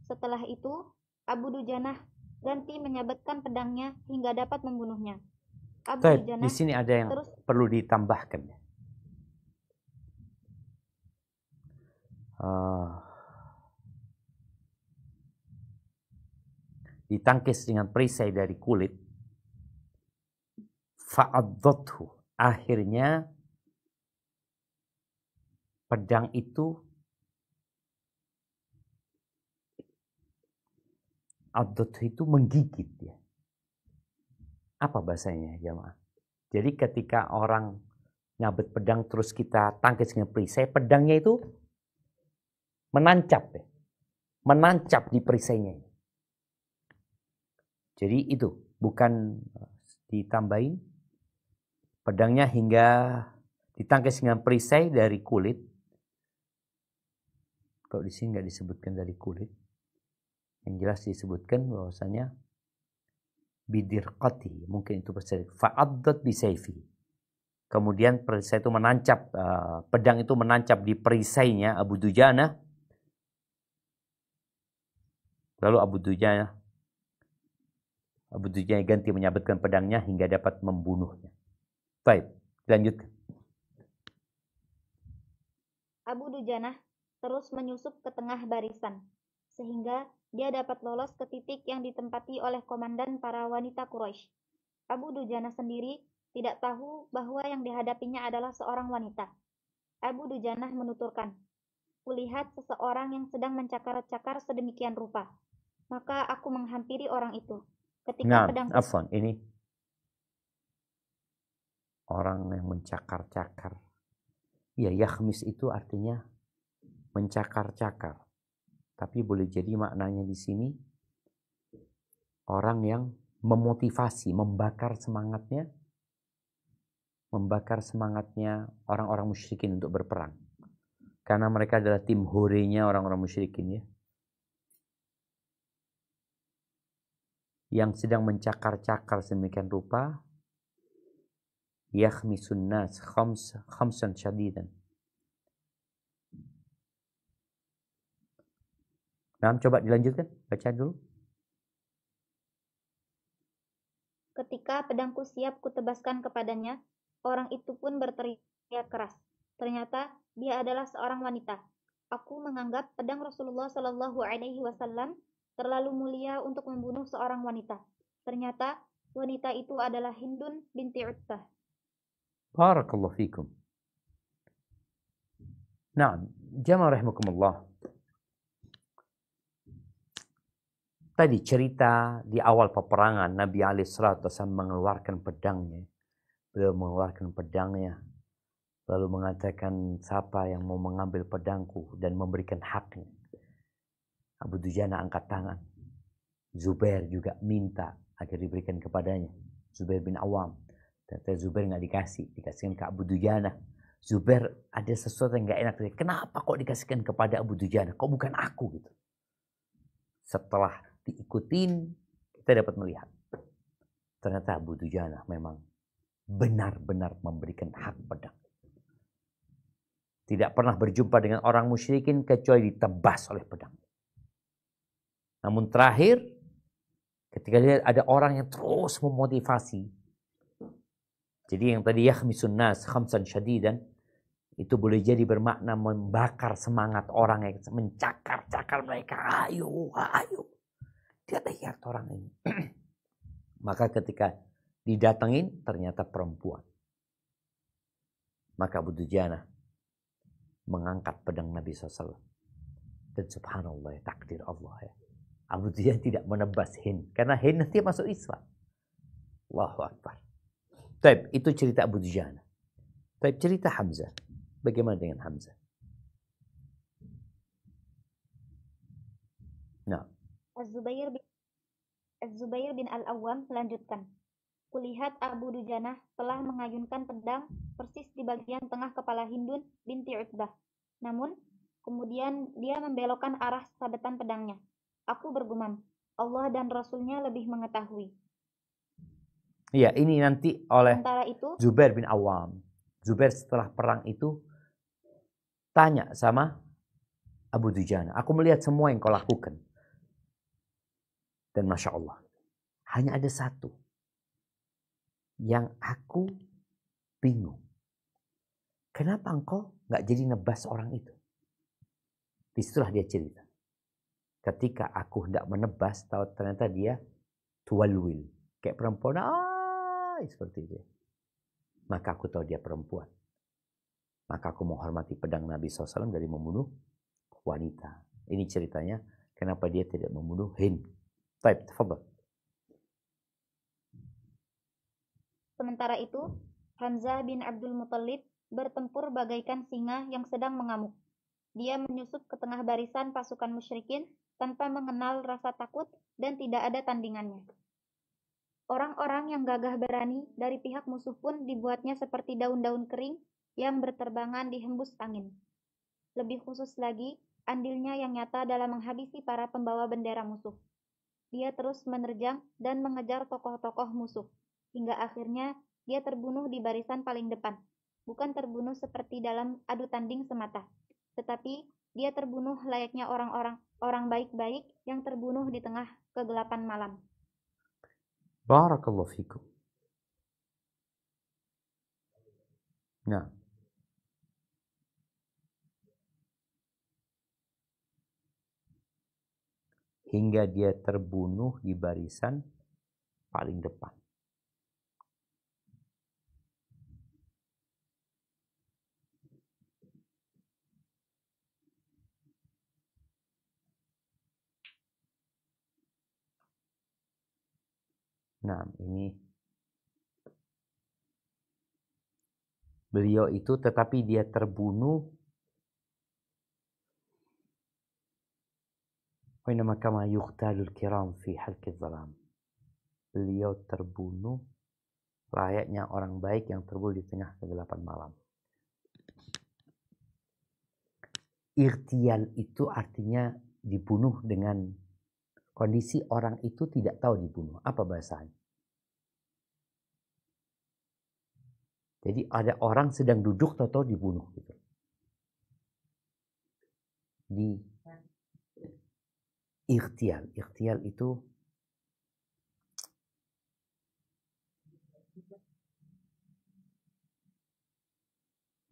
Setelah itu, Abu Dujanah ganti menyabetkan pedangnya hingga dapat membunuhnya. Abu Baik, di Dujanah sini ada yang terus perlu ditambahkan. Ditangkis dengan perisai dari kulit. Fa'addathu. Akhirnya pedang itu menggigit ya. Apa bahasanya jemaah? Jadi ketika orang nyabet pedang terus kita tangkis dengan perisai, pedangnya itu menancap ya. Menancap di perisainya. Jadi itu bukan ditambahin pedangnya hingga ditangkis dengan perisai dari kulit. Kalau di sini nggak disebutkan dari kulit. Yang jelas disebutkan bahwasanya bidirqati, mungkin itu berseri fa'addat bisayfi. Kemudian perisai itu menancap, pedang itu menancap di perisainya Abu Dujanah. Lalu Abu Dujanah ganti menyabetkan pedangnya hingga dapat membunuhnya. Baik, lanjutkan. Abu Dujanah terus menyusup ke tengah barisan, sehingga dia dapat lolos ke titik yang ditempati oleh komandan para wanita Quraisy. Abu Dujanah sendiri tidak tahu bahwa yang dihadapinya adalah seorang wanita. Abu Dujanah menuturkan, "Kulihat seseorang yang sedang mencakar-cakar sedemikian rupa. Maka aku menghampiri orang itu. Ketika pedangku..." Afwan, ini orang yang mencakar-cakar. Ya, yakhmis itu artinya mencakar-cakar. Tapi boleh jadi maknanya di sini orang yang memotivasi, membakar semangatnya orang-orang musyrikin untuk berperang. Karena mereka adalah tim horenya orang-orang musyrikin ya. Yang sedang mencakar-cakar sedemikian rupa, yakhmisun nas khamsan syadidan. Nah, coba dilanjutkan, baca dulu. Ketika pedangku siap kutebaskan kepadanya, orang itu pun berteriak keras. Ternyata dia adalah seorang wanita. Aku menganggap pedang Rasulullah Shallallahu Alaihi Wasallam terlalu mulia untuk membunuh seorang wanita. Ternyata wanita itu adalah Hindun binti Utbah. Barakallahu fikum. Nah, jamaah rahimakumullah. Tadi cerita di awal peperangan Nabi alaihissalatu wasallam mengeluarkan pedangnya. Beliau mengeluarkan pedangnya lalu mengatakan siapa yang mau mengambil pedangku dan memberikan haknya. Abu Dujanah angkat tangan. Zubair juga minta agar diberikan kepadanya. Zubair bin Awam. Ternyata Zubair nggak dikasihkan ke Abu Dujanah. Zubair ada sesuatu yang nggak enak. Kenapa kok dikasihkan kepada Abu Dujanah? Kok bukan aku gitu? Setelah diikutin, kita dapat melihat. Ternyata Abu Dujanah memang benar-benar memberikan hak pedang. Tidak pernah berjumpa dengan orang musyrikin kecuali ditebas oleh pedang. Namun terakhir, ketika lihat ada orang yang terus memotivasi. Jadi yang tadi yakhmisun nas khamsan syadidan, itu boleh jadi bermakna membakar semangat orang yang mencakar-cakar mereka. Ayo. Dia lihat orang ini. Maka ketika didatengin, ternyata perempuan. Maka Abu Dujanah mengangkat pedang Nabi SAW. Dan subhanallah, takdir Allah ya. Abu Dujanah tidak menebas Hind. Karena Hind nanti masuk Islam. Allahu Akbar. Baik, itu cerita Abu Dujanah. Baik, cerita Hamzah. Bagaimana dengan Hamzah? Nah. Az-Zubair bin Al-Awwam melanjutkan. Kulihat Abu Dujanah telah mengayunkan pedang persis di bagian tengah kepala Hindun binti Utbah. Namun, kemudian dia membelokkan arah sabetan pedangnya. Aku bergumam, Allah dan Rasulnya lebih mengetahui. Iya, ini nanti oleh Sementara itu, Zubair bin Awam. Zubair setelah perang itu tanya sama Abu Dujana, aku melihat semua yang kau lakukan. Dan Masya Allah, hanya ada satu yang aku bingung. Kenapa engkau nggak jadi nebas orang itu? Disitulah dia cerita. Ketika aku hendak menebas, tahu ternyata dia tuwalwil. Kayak perempuan, seperti itu. Maka aku tahu dia perempuan. Maka aku menghormati pedang Nabi SAW dari membunuh wanita. Ini ceritanya kenapa dia tidak membunuh Hind. Baik, tafadhal. sementara itu, Hamzah bin Abdul Muthalib bertempur bagaikan singa yang sedang mengamuk. Dia menyusup ke tengah barisan pasukan musyrikin tanpa mengenal rasa takut dan tidak ada tandingannya. Orang-orang yang gagah berani dari pihak musuh pun dibuatnya seperti daun-daun kering yang berterbangan dihembus angin. Lebih khusus lagi, andilnya yang nyata dalam menghabisi para pembawa bendera musuh. Dia terus menerjang dan mengejar tokoh-tokoh musuh, hingga akhirnya dia terbunuh di barisan paling depan. Bukan terbunuh seperti dalam adu tanding semata, tetapi dia terbunuh layaknya orang baik-baik yang terbunuh di tengah kegelapan malam. Barakallahu fikum. Nah, hingga dia terbunuh di barisan paling depan. Nah, ini beliau itu tetapi dia terbunuh Wainama kama yuqtalul kiram fi halqiz zalam. Beliau terbunuh layaknya orang baik yang terbunuh di tengah kegelapan malam. Irtial itu artinya dibunuh dengan kondisi orang itu tidak tahu dibunuh. Apa bahasanya? Jadi ada orang sedang duduk tahu-tahu dibunuh gitu. Di irtial. Irtial itu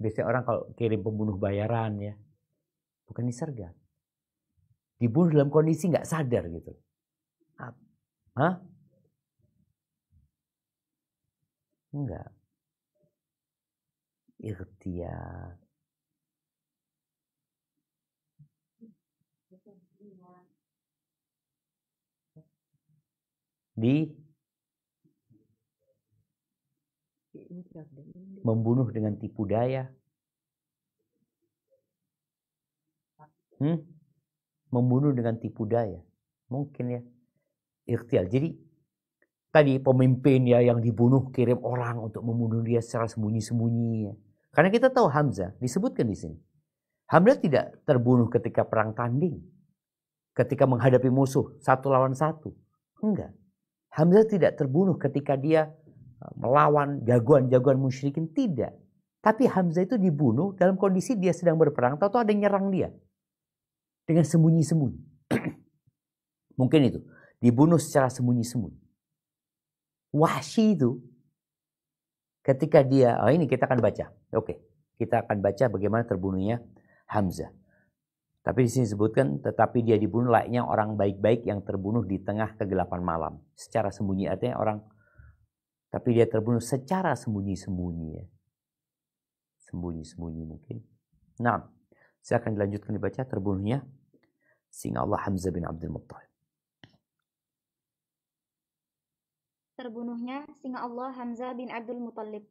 biasanya orang kalau kirim pembunuh bayaran ya, bukan disergap. Dibunuh dalam kondisi nggak sadar gitu. Hah? Enggak. Irtial. Membunuh dengan tipu daya. Membunuh dengan tipu daya. Mungkin ya. Ikhtial. Jadi tadi pemimpin ya yang dibunuh kirim orang untuk membunuh dia secara sembunyi-sembunyi ya. Karena kita tahu Hamzah disebutkan di sini. Hamzah tidak terbunuh ketika perang tanding. Ketika menghadapi musuh 1 lawan 1. Enggak. Hamzah tidak terbunuh ketika dia melawan jagoan-jagoan musyrikin, tidak. Tapi Hamzah itu dibunuh dalam kondisi dia sedang berperang, tahu-tahu ada yang nyerang dia. Dengan sembunyi-sembunyi. Mungkin itu, dibunuh secara sembunyi-sembunyi. Wahsy itu ketika dia, ini kita akan baca. Oke, kita akan baca bagaimana terbunuhnya Hamzah. Tapi di sini disebutkan, tetapi dia dibunuh layaknya orang baik-baik yang terbunuh di tengah kegelapan malam. Secara sembunyi artinya orang, tapi dia terbunuh secara sembunyi-sembunyi ya. Sembunyi-sembunyi mungkin. Nah, saya akan dilanjutkan dibaca terbunuhnya singa Allah Hamzah bin Abdul Muttalib. Terbunuhnya singa Allah Hamzah bin Abdul Muthalib.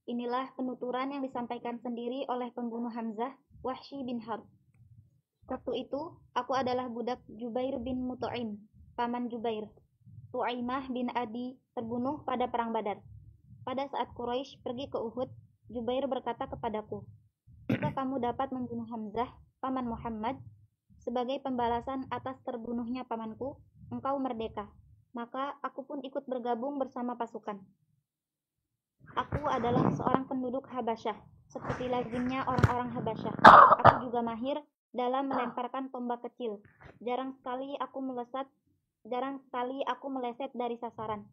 Inilah penuturan yang disampaikan sendiri oleh pembunuh Hamzah, Wahsy bin Harb. Waktu itu, aku adalah budak Jubair bin Mut'im, paman Jubair. Tu'aimah bin Adi terbunuh pada perang Badar. Pada saat Quraisy pergi ke Uhud, Jubair berkata kepadaku, jika kamu dapat membunuh Hamzah, paman Muhammad, sebagai pembalasan atas terbunuhnya pamanku, engkau merdeka. Maka aku pun ikut bergabung bersama pasukan. Aku adalah seorang penduduk Habasyah, seperti lazimnya orang-orang Habasyah. Aku juga mahir dalam melemparkan tombak kecil. Jarang sekali aku meleset dari sasaran.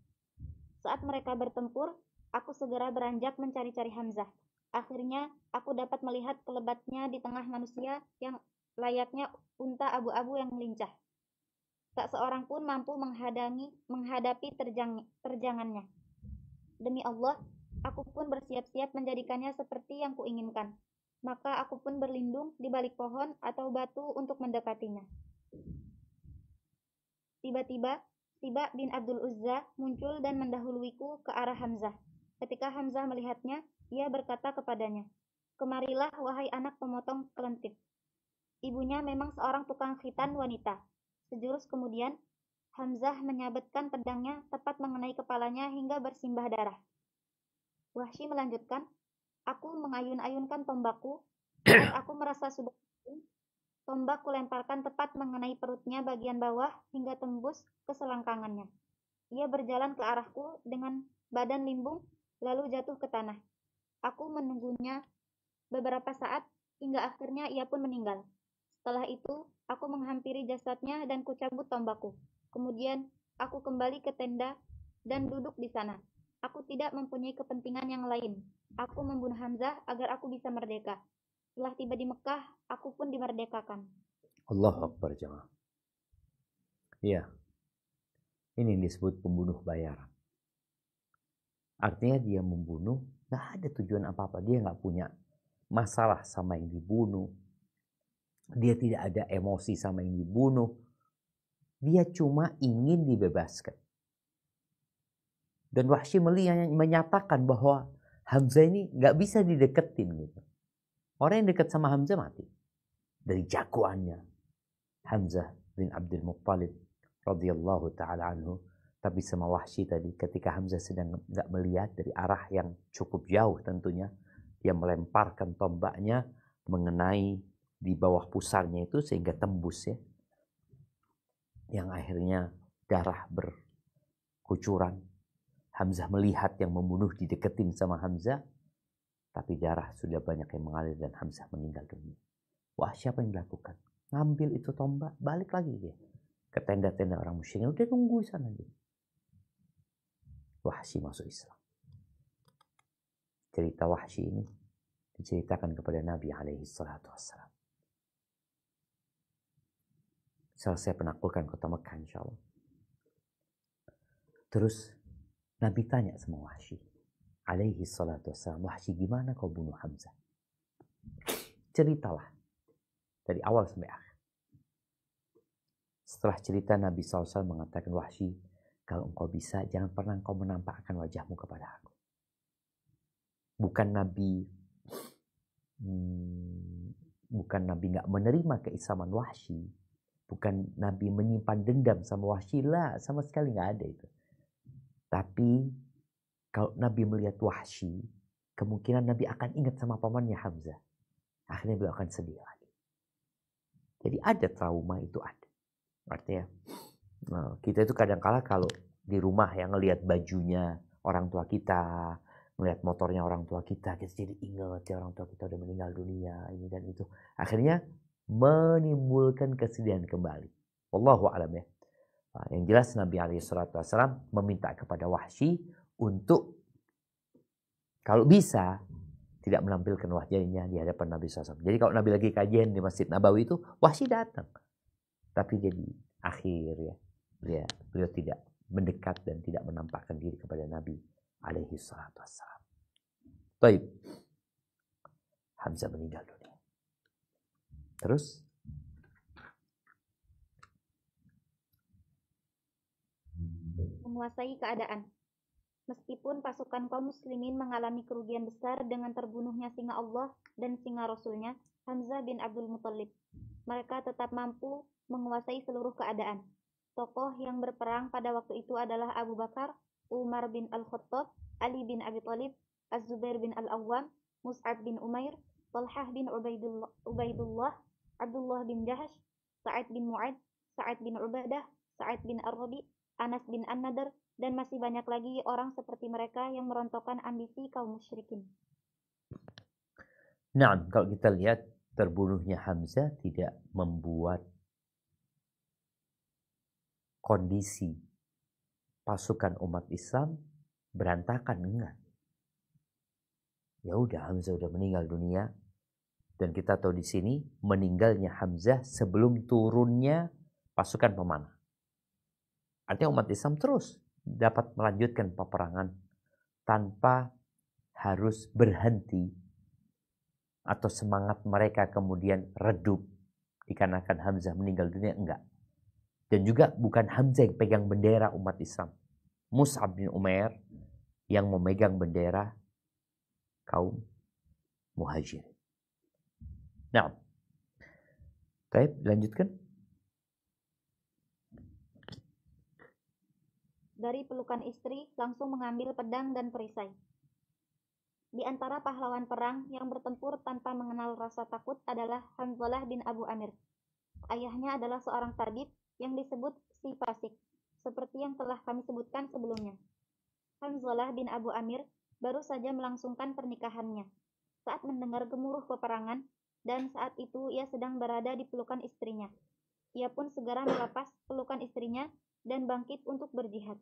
Saat mereka bertempur, aku segera beranjak mencari-cari Hamzah. Akhirnya, aku dapat melihat kelebatnya di tengah manusia yang layaknya unta abu-abu yang melincah. Tak seorang pun mampu menghadapi terjangannya. Demi Allah, aku pun bersiap-siap menjadikannya seperti yang kuinginkan. Maka aku pun berlindung di balik pohon atau batu untuk mendekatinya. Tiba-tiba, Tiba bin Abdul Uzza muncul dan mendahuluiku ke arah Hamzah. Ketika Hamzah melihatnya, ia berkata kepadanya, "Kemarilah, wahai anak pemotong kelentip." Ibunya memang seorang tukang khitan wanita. Sejurus kemudian, Hamzah menyabetkan pedangnya tepat mengenai kepalanya hingga bersimbah darah. Wahsy melanjutkan, "Aku mengayun-ayunkan tombakku. Saat aku merasa sudah tombak kulemparkan tepat mengenai perutnya bagian bawah hingga tembus ke selangkangannya. Ia berjalan ke arahku dengan badan limbung, lalu jatuh ke tanah. Aku menunggunya beberapa saat, hingga akhirnya ia pun meninggal. Setelah itu, aku menghampiri jasadnya dan kucabut tombakku. Kemudian, aku kembali ke tenda dan duduk di sana. Aku tidak mempunyai kepentingan yang lain. Aku membunuh Hamzah agar aku bisa merdeka. Setelah tiba di Mekah, aku pun dimerdekakan. Allahu Akbar jemaah. Iya. Ini disebut pembunuh bayaran. Artinya dia membunuh, gak ada tujuan apa-apa. Dia gak punya masalah sama yang dibunuh. Dia tidak ada emosi sama yang dibunuh. Dia cuma ingin dibebaskan. Dan Wahsy menyatakan bahwa Hamzah ini gak bisa dideketin gitu. Orang yang dekat sama Hamzah mati. Dari jagoannya Hamzah bin Abdul Muttalib radhiyallahu ta'ala anhu. Tapi sama Wahsy tadi, ketika Hamzah sedang gak melihat dari arah yang cukup jauh tentunya, dia melemparkan tombaknya mengenai di bawah pusarnya itu sehingga tembus ya. Yang akhirnya darah berkucuran. Hamzah melihat yang membunuh dideketin sama Hamzah, tapi darah sudah banyak yang mengalir dan Hamzah meninggal dunia. Wah, siapa yang dilakukan? Ngambil itu tombak, balik lagi dia ke tenda-tenda orang musyrikin. Udah nunggu di sana dia. Wahsy masuk Islam. Cerita Wahsy ini diceritakan kepada Nabi alaihi salatu wassalam. Selesai penaklukan kota Mekah insyaallah. Terus Nabi tanya sama Wahsy alaihi salatu wassalam, "Wahsy, gimana kau bunuh Hamzah? Ceritalah dari awal sampai akhir." Setelah cerita, Nabi SAW mengatakan, "Wahsy, kalau engkau bisa, jangan pernah engkau menampakkan wajahmu kepada aku." Bukan Nabi nggak menerima keislaman Wahsy, bukan Nabi menyimpan dendam sama Wahsy, lah, sama sekali nggak ada itu. Tapi kalau Nabi melihat Wahsy, kemungkinan Nabi akan ingat sama pamannya Hamzah. Akhirnya beliau akan sedih lagi. Jadi ada trauma, itu ada. Artinya, kita itu kadang-kala kalau di rumah yang ngelihat bajunya orang tua kita, ngelihat motornya orang tua kita jadi ingat ya orang tua kita udah meninggal dunia, ini dan itu. Akhirnya menimbulkan kesedihan kembali. Wallahu a'lam ya. Yang jelas Nabi SAW meminta kepada Wahsy untuk kalau bisa tidak menampilkan wajahnya di hadapan Nabi SAW. Jadi kalau Nabi lagi kajian di Masjid Nabawi itu, Wahsy datang. Tapi jadi akhir ya, beliau tidak mendekat dan tidak menampakkan diri kepada Nabi alaihi salatu wassalam. Baik. Hamzah meninggal dunia. Terus menguasai keadaan. Meskipun pasukan kaum muslimin mengalami kerugian besar dengan terbunuhnya singa Allah dan singa Rasulnya, Hamzah bin Abdul Muttalib, mereka tetap mampu menguasai seluruh keadaan. Tokoh yang berperang pada waktu itu adalah Abu Bakar, Umar bin Al-Khattab, Ali bin Abi Thalib, Az-Zubair bin Al-Awwam, Mus'ab bin Umair, Talhah bin Ubaidullah, Abdullah bin Jahash, Sa'ad bin Mu'ad, Sa'ad bin Ubadah, Sa'id bin Ar-Rabi, Anas bin An-Nadr, dan masih banyak lagi orang seperti mereka yang merontokkan ambisi kaum musyrikin. Nah, kalau kita lihat terbunuhnya Hamzah tidak membuat kondisi pasukan umat Islam berantakan, enggak. Ya udah, Hamzah udah meninggal dunia, dan kita tahu di sini meninggalnya Hamzah sebelum turunnya pasukan pemanah. Artinya umat Islam terus dapat melanjutkan peperangan tanpa harus berhenti atau semangat mereka kemudian redup dikarenakan Hamzah meninggal dunia, enggak. Dan juga bukan Hamzah yang pegang bendera umat Islam. Mus'ab bin Umair yang memegang bendera kaum Muhajirin. Nah, baik, lanjutkan. Dari pelukan istri langsung mengambil pedang dan perisai. Di antara pahlawan perang yang bertempur tanpa mengenal rasa takut adalah Hanzalah bin Abu Amir. Ayahnya adalah seorang tabib yang disebut si fasik, seperti yang telah kami sebutkan sebelumnya. Hanzalah bin Abu Amir baru saja melangsungkan pernikahannya saat mendengar gemuruh peperangan, dan saat itu ia sedang berada di pelukan istrinya. Ia pun segera melepas pelukan istrinya dan bangkit untuk berjihad.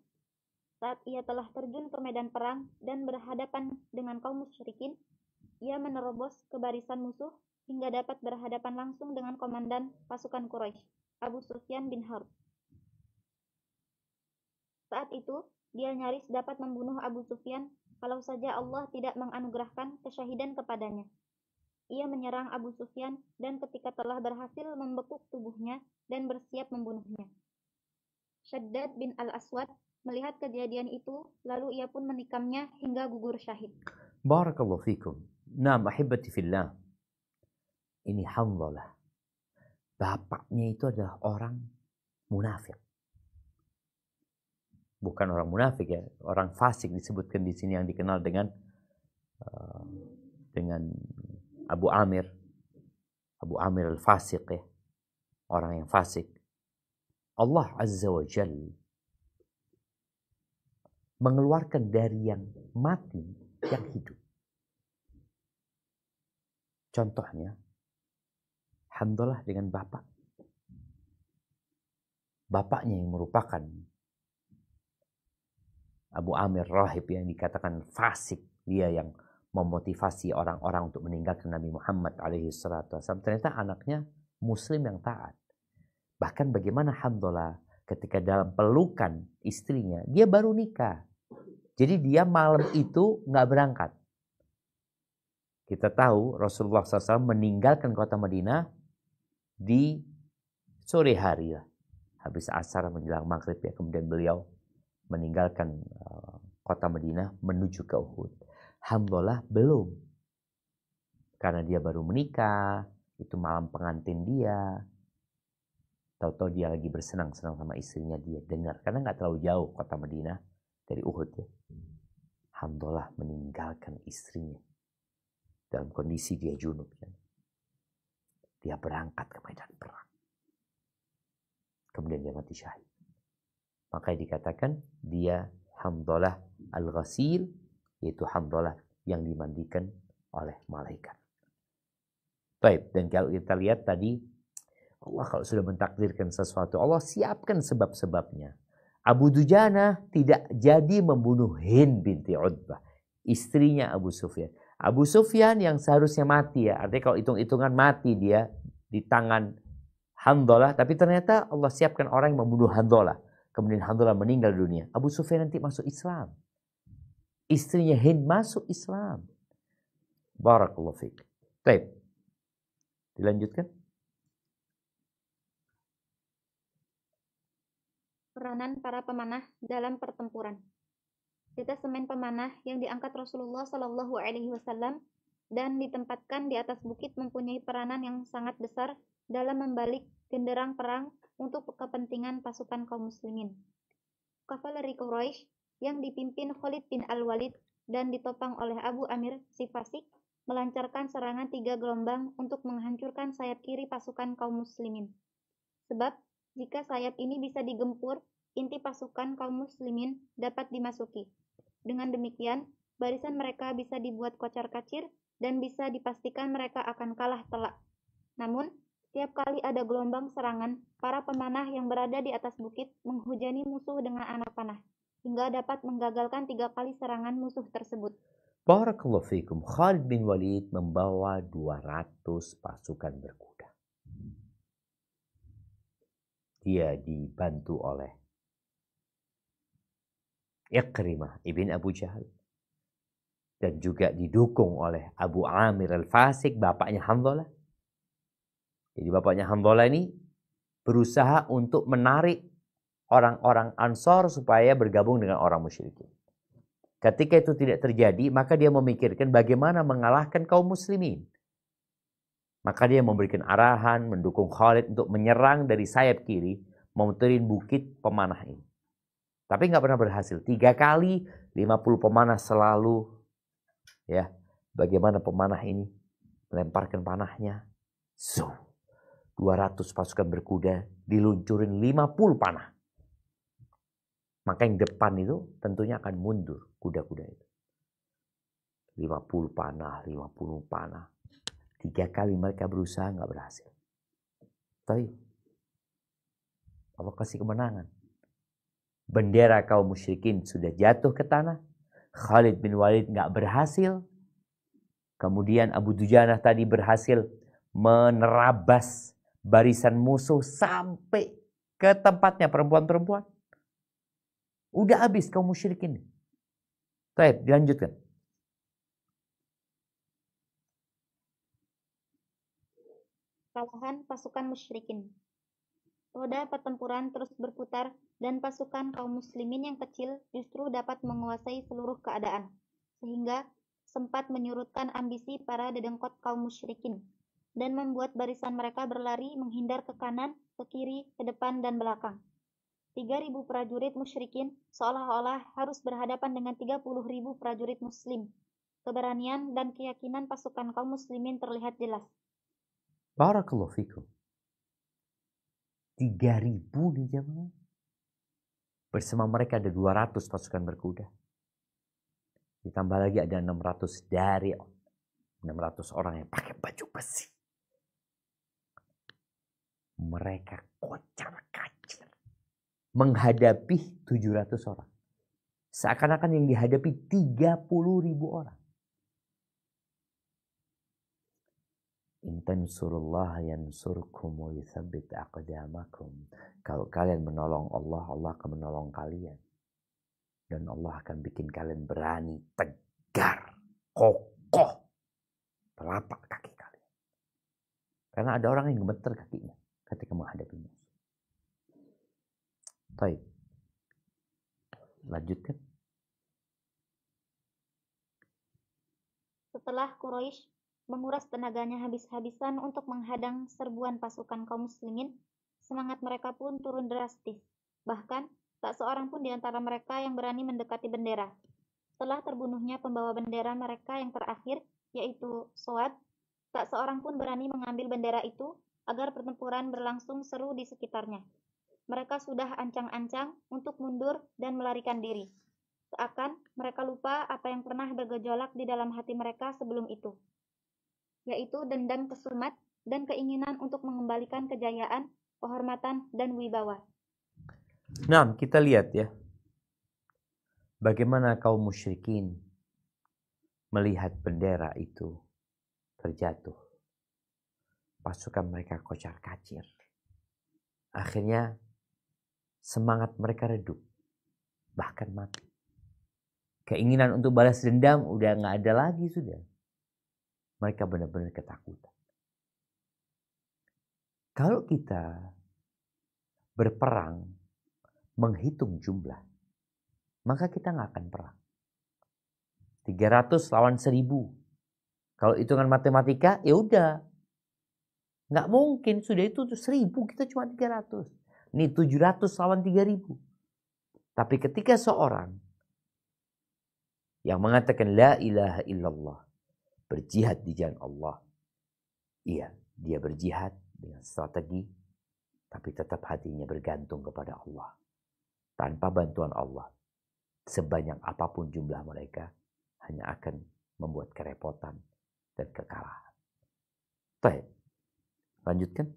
Saat ia telah terjun ke medan perang dan berhadapan dengan kaum musyrikin, ia menerobos ke barisan musuh hingga dapat berhadapan langsung dengan komandan pasukan Quraisy, Abu Sufyan bin Harb. Saat itu, dia nyaris dapat membunuh Abu Sufyan kalau saja Allah tidak menganugerahkan kesyahidan kepadanya. Ia menyerang Abu Sufyan dan ketika telah berhasil membekuk tubuhnya dan bersiap membunuhnya. Shaddad bin Al-Aswad melihat kejadian itu, lalu ia pun menikamnya hingga gugur syahid. Barakallahu fikum. Naam, ahibati fillah. Ini Hanzalah. Bapaknya itu adalah orang munafik. Bukan orang munafik ya, orang fasik disebutkan di sini yang dikenal dengan Abu Amir al-Fasiq ya. Orang yang fasik. Allah Azza wa Jalla mengeluarkan dari yang mati yang hidup. Contohnya Hanzalah dengan bapak. Bapaknya yang merupakan Abu Amir rahib yang dikatakan fasik, dia yang memotivasi orang-orang untuk meninggalkan Nabi Muhammad alaihi salatu wasallam. Ternyata anaknya muslim yang taat. Bahkan bagaimana Hanzalah ketika dalam pelukan istrinya, dia baru nikah. Jadi dia malam itu nggak berangkat. Kita tahu Rasulullah SAW meninggalkan kota Madinah di sore hari lah. Habis asar menjelang maghrib ya, kemudian beliau meninggalkan kota Madinah menuju ke Uhud. Hanzalah belum. Karena dia baru menikah, itu malam pengantin dia. Tahu-tahu dia lagi bersenang-senang sama istrinya, dia dengar. Karena nggak terlalu jauh kota Madinah dari Uhud ya. Hanzalah meninggalkan istrinya dalam kondisi dia junub kan. Dia berangkat ke medan perang. Kemudian dia mati syahid. Maka dikatakan dia Hanzalah al-Ghasil, yaitu Hanzalah yang dimandikan oleh malaikat. Baik, dan kalau kita lihat tadi, Allah kalau sudah mentakdirkan sesuatu, Allah siapkan sebab-sebabnya. Abu Dujana tidak jadi membunuh Hind binti Utbah, istrinya Abu Sufyan. Abu Sufyan yang seharusnya mati ya, artinya kalau hitung-hitungan mati dia di tangan Hanzalah, tapi ternyata Allah siapkan orang yang membunuh Hanzalah. Kemudian Hanzalah meninggal dunia. Abu Sufyan nanti masuk Islam. Istrinya Hind masuk Islam. Barakallahu fiik. Baik. Dilanjutkan. Peranan para pemanah dalam pertempuran. Detasemen pemanah yang diangkat Rasulullah Shallallahu Alaihi Wasallam dan ditempatkan di atas bukit mempunyai peranan yang sangat besar dalam membalik genderang perang untuk kepentingan pasukan kaum muslimin. Kavaleri Quraisy yang dipimpin Khalid bin Al-Walid dan ditopang oleh Abu Amir si fasik melancarkan serangan 3 gelombang untuk menghancurkan sayap kiri pasukan kaum muslimin. Sebab Jika sayap ini bisa digempur, inti pasukan kaum muslimin dapat dimasuki. Dengan demikian, barisan mereka bisa dibuat kocar-kacir dan bisa dipastikan mereka akan kalah telak. Namun, setiap kali ada gelombang serangan, para pemanah yang berada di atas bukit menghujani musuh dengan anak panah, hingga dapat menggagalkan 3 kali serangan musuh tersebut. Barakallahu fikum. Khalid bin Walid membawa 200 pasukan berkuda. Dia dibantu oleh Ikrimah ibn Abu Jahal. Dan juga didukung oleh Abu Amir al-Fasik, bapaknya Hanzalah. Jadi bapaknya Hanzalah ini berusaha untuk menarik orang-orang Ansor supaya bergabung dengan orang musyrikin. Ketika itu tidak terjadi, maka dia memikirkan bagaimana mengalahkan kaum muslimin. Maka dia memberikan arahan, mendukung Khalid untuk menyerang dari sayap kiri, memuterin bukit pemanah ini. Tapi nggak pernah berhasil. 3 kali 50 pemanah selalu, ya, bagaimana pemanah ini melemparkan panahnya. 200 pasukan berkuda diluncurin 50 panah. Maka yang depan itu tentunya akan mundur kuda-kuda itu. 50 panah, 50 panah. 3 kali mereka berusaha nggak berhasil. Tapi Allah kasih kemenangan. Bendera kaum musyrikin sudah jatuh ke tanah. Khalid bin Walid nggak berhasil. Kemudian Abu Dujanah tadi berhasil menerabas barisan musuh sampai ke tempatnya perempuan-perempuan. Udah habis kaum musyrikin. Baik, dilanjutkan. Kalahan pasukan musyrikin. Roda pertempuran terus berputar dan pasukan kaum muslimin yang kecil justru dapat menguasai seluruh keadaan, sehingga sempat menyurutkan ambisi para dedengkot kaum musyrikin dan membuat barisan mereka berlari menghindar ke kanan, ke kiri, ke depan, dan belakang. 3.000 prajurit musyrikin seolah-olah harus berhadapan dengan 30.000 prajurit muslim. Keberanian dan keyakinan pasukan kaum muslimin terlihat jelas. Barakallahu fikum. 3.000 nih jamaah. Bersama mereka ada 200 pasukan berkuda. Ditambah lagi ada 600 orang yang pakai baju besi. Mereka kocar-kacir menghadapi 700 orang. Seakan-akan yang dihadapi 30.000 orang. In tansurullah yansurkum wa yuthabbit aqdamakum. Kalau kalian menolong Allah, Allah akan menolong kalian. Dan Allah akan bikin kalian berani, tegar, kokoh telapak kaki kalian. Karena ada orang yang gemeter kakinya ketika menghadapi musuh. Baik. Lanjutkan. Setelah Quraisy menguras tenaganya habis-habisan untuk menghadang serbuan pasukan kaum muslimin, semangat mereka pun turun drastis. Bahkan, tak seorang pun di antara mereka yang berani mendekati bendera. Setelah terbunuhnya pembawa bendera mereka yang terakhir, yaitu Suad, tak seorang pun berani mengambil bendera itu agar pertempuran berlangsung seru di sekitarnya. Mereka sudah ancang-ancang untuk mundur dan melarikan diri. Seakan mereka lupa apa yang pernah bergejolak di dalam hati mereka sebelum itu, yaitu dendam kesumat dan keinginan untuk mengembalikan kejayaan, kehormatan, dan wibawa. Nah, kita lihat ya, bagaimana kaum musyrikin melihat bendera itu terjatuh. Pasukan mereka kocar-kacir. Akhirnya semangat mereka redup, bahkan mati. Keinginan untuk balas dendam udah nggak ada lagi sudah. Mereka benar-benar ketakutan. Kalau kita berperang menghitung jumlah, maka kita nggak akan perang. 300 lawan 1000. Kalau hitungan matematika, ya udah. Nggak mungkin, sudah itu 1000, kita cuma 300. Ini 700 lawan 3000. Tapi ketika seorang yang mengatakan la ilaha illallah, berjihad di jalan Allah. Iya, dia berjihad dengan strategi, Tapi tetap hatinya bergantung kepada Allah. Tanpa bantuan Allah, sebanyak apapun jumlah mereka, hanya akan membuat kerepotan dan kekalahan. Baik, lanjutkan.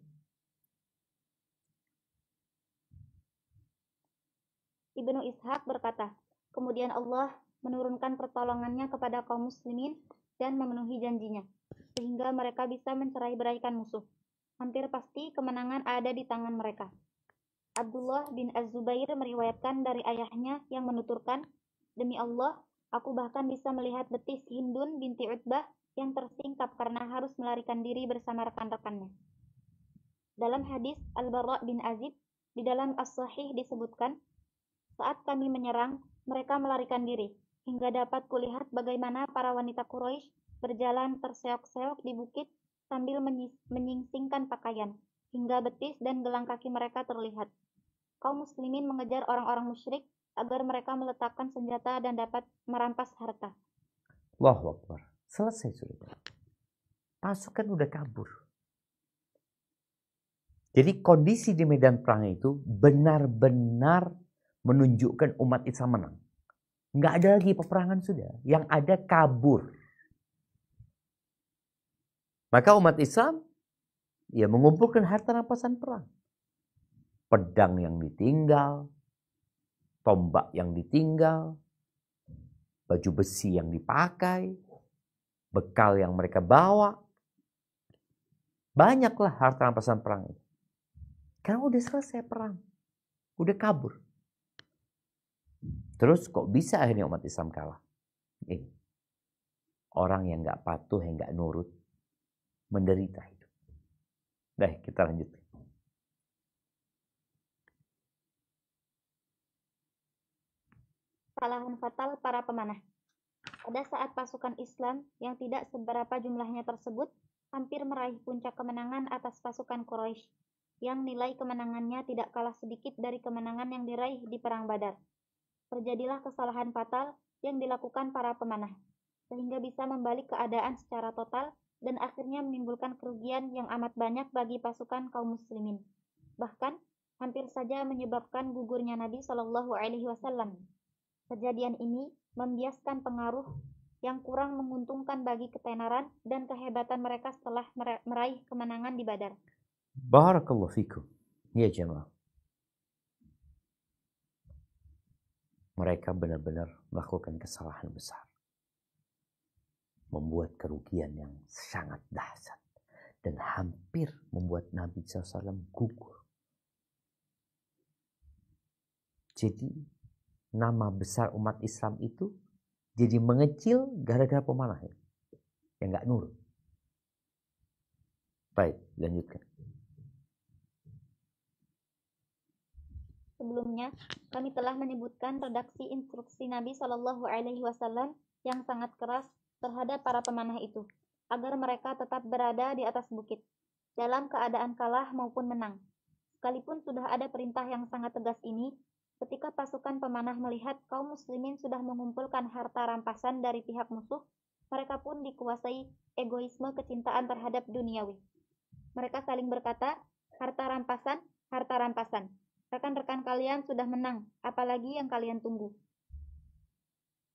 Ibnu Ishaq berkata, kemudian Allah menurunkan pertolongannya kepada kaum muslimin dan memenuhi janjinya, sehingga mereka bisa mencerai-beraikan musuh. Hampir pasti kemenangan ada di tangan mereka. Abdullah bin Az-Zubair meriwayatkan dari ayahnya yang menuturkan, demi Allah, aku bahkan bisa melihat betis Hindun binti Utbah yang tersingkap karena harus melarikan diri bersama rekan-rekannya. Dalam hadis Al-Bara' bin Azib, di dalam As-Sahih disebutkan, saat kami menyerang, mereka melarikan diri, hingga dapat kulihat bagaimana para wanita Quraisy berjalan terseok-seok di bukit sambil menyingsingkan pakaian, hingga betis dan gelang kaki mereka terlihat. Kaum muslimin mengejar orang-orang musyrik agar mereka meletakkan senjata dan dapat merampas harta. Allahu Akbar. Selesai sudah. Pasukan udah kabur. Jadi kondisi di medan perang itu benar-benar menunjukkan umat Islam menang. Nggak ada lagi peperangan sudah. Yang ada kabur. Maka umat Islam ya mengumpulkan harta rampasan perang. Pedang yang ditinggal, tombak yang ditinggal, baju besi yang dipakai, bekal yang mereka bawa. Banyaklah harta rampasan perang itu. Karena udah selesai perang. Udah kabur. Terus kok bisa akhirnya umat Islam kalah? Orang yang gak patuh, yang gak nurut, menderita hidup. Baik, kita lanjut. Kesalahan fatal para pemanah. Pada saat pasukan Islam yang tidak seberapa jumlahnya tersebut hampir meraih puncak kemenangan atas pasukan Quraisy, yang nilai kemenangannya tidak kalah sedikit dari kemenangan yang diraih di Perang Badar. Terjadilah kesalahan fatal yang dilakukan para pemanah, sehingga bisa membalik keadaan secara total dan akhirnya menimbulkan kerugian yang amat banyak bagi pasukan kaum muslimin. Bahkan hampir saja menyebabkan gugurnya Nabi Shallallahu Alaihi Wasallam. Kejadian ini membiaskan pengaruh yang kurang menguntungkan bagi ketenaran dan kehebatan mereka setelah meraih kemenangan di Badar. Barakallahu fikum. Ya jemaah. Mereka benar-benar melakukan kesalahan besar. Membuat kerugian yang sangat dahsyat. Dan hampir membuat Nabi SAW gugur. Jadi nama besar umat Islam itu jadi mengecil gara-gara pemanah yang gak nurut. Baik, lanjutkan. Sebelumnya, kami telah menyebutkan redaksi instruksi Nabi Shallallahu Alaihi Wasallam yang sangat keras terhadap para pemanah itu, agar mereka tetap berada di atas bukit, dalam keadaan kalah maupun menang. Sekalipun sudah ada perintah yang sangat tegas ini, ketika pasukan pemanah melihat kaum muslimin sudah mengumpulkan harta rampasan dari pihak musuh, mereka pun dikuasai egoisme kecintaan terhadap duniawi. Mereka saling berkata, harta rampasan, harta rampasan. Rekan-rekan kalian sudah menang, apalagi yang kalian tunggu.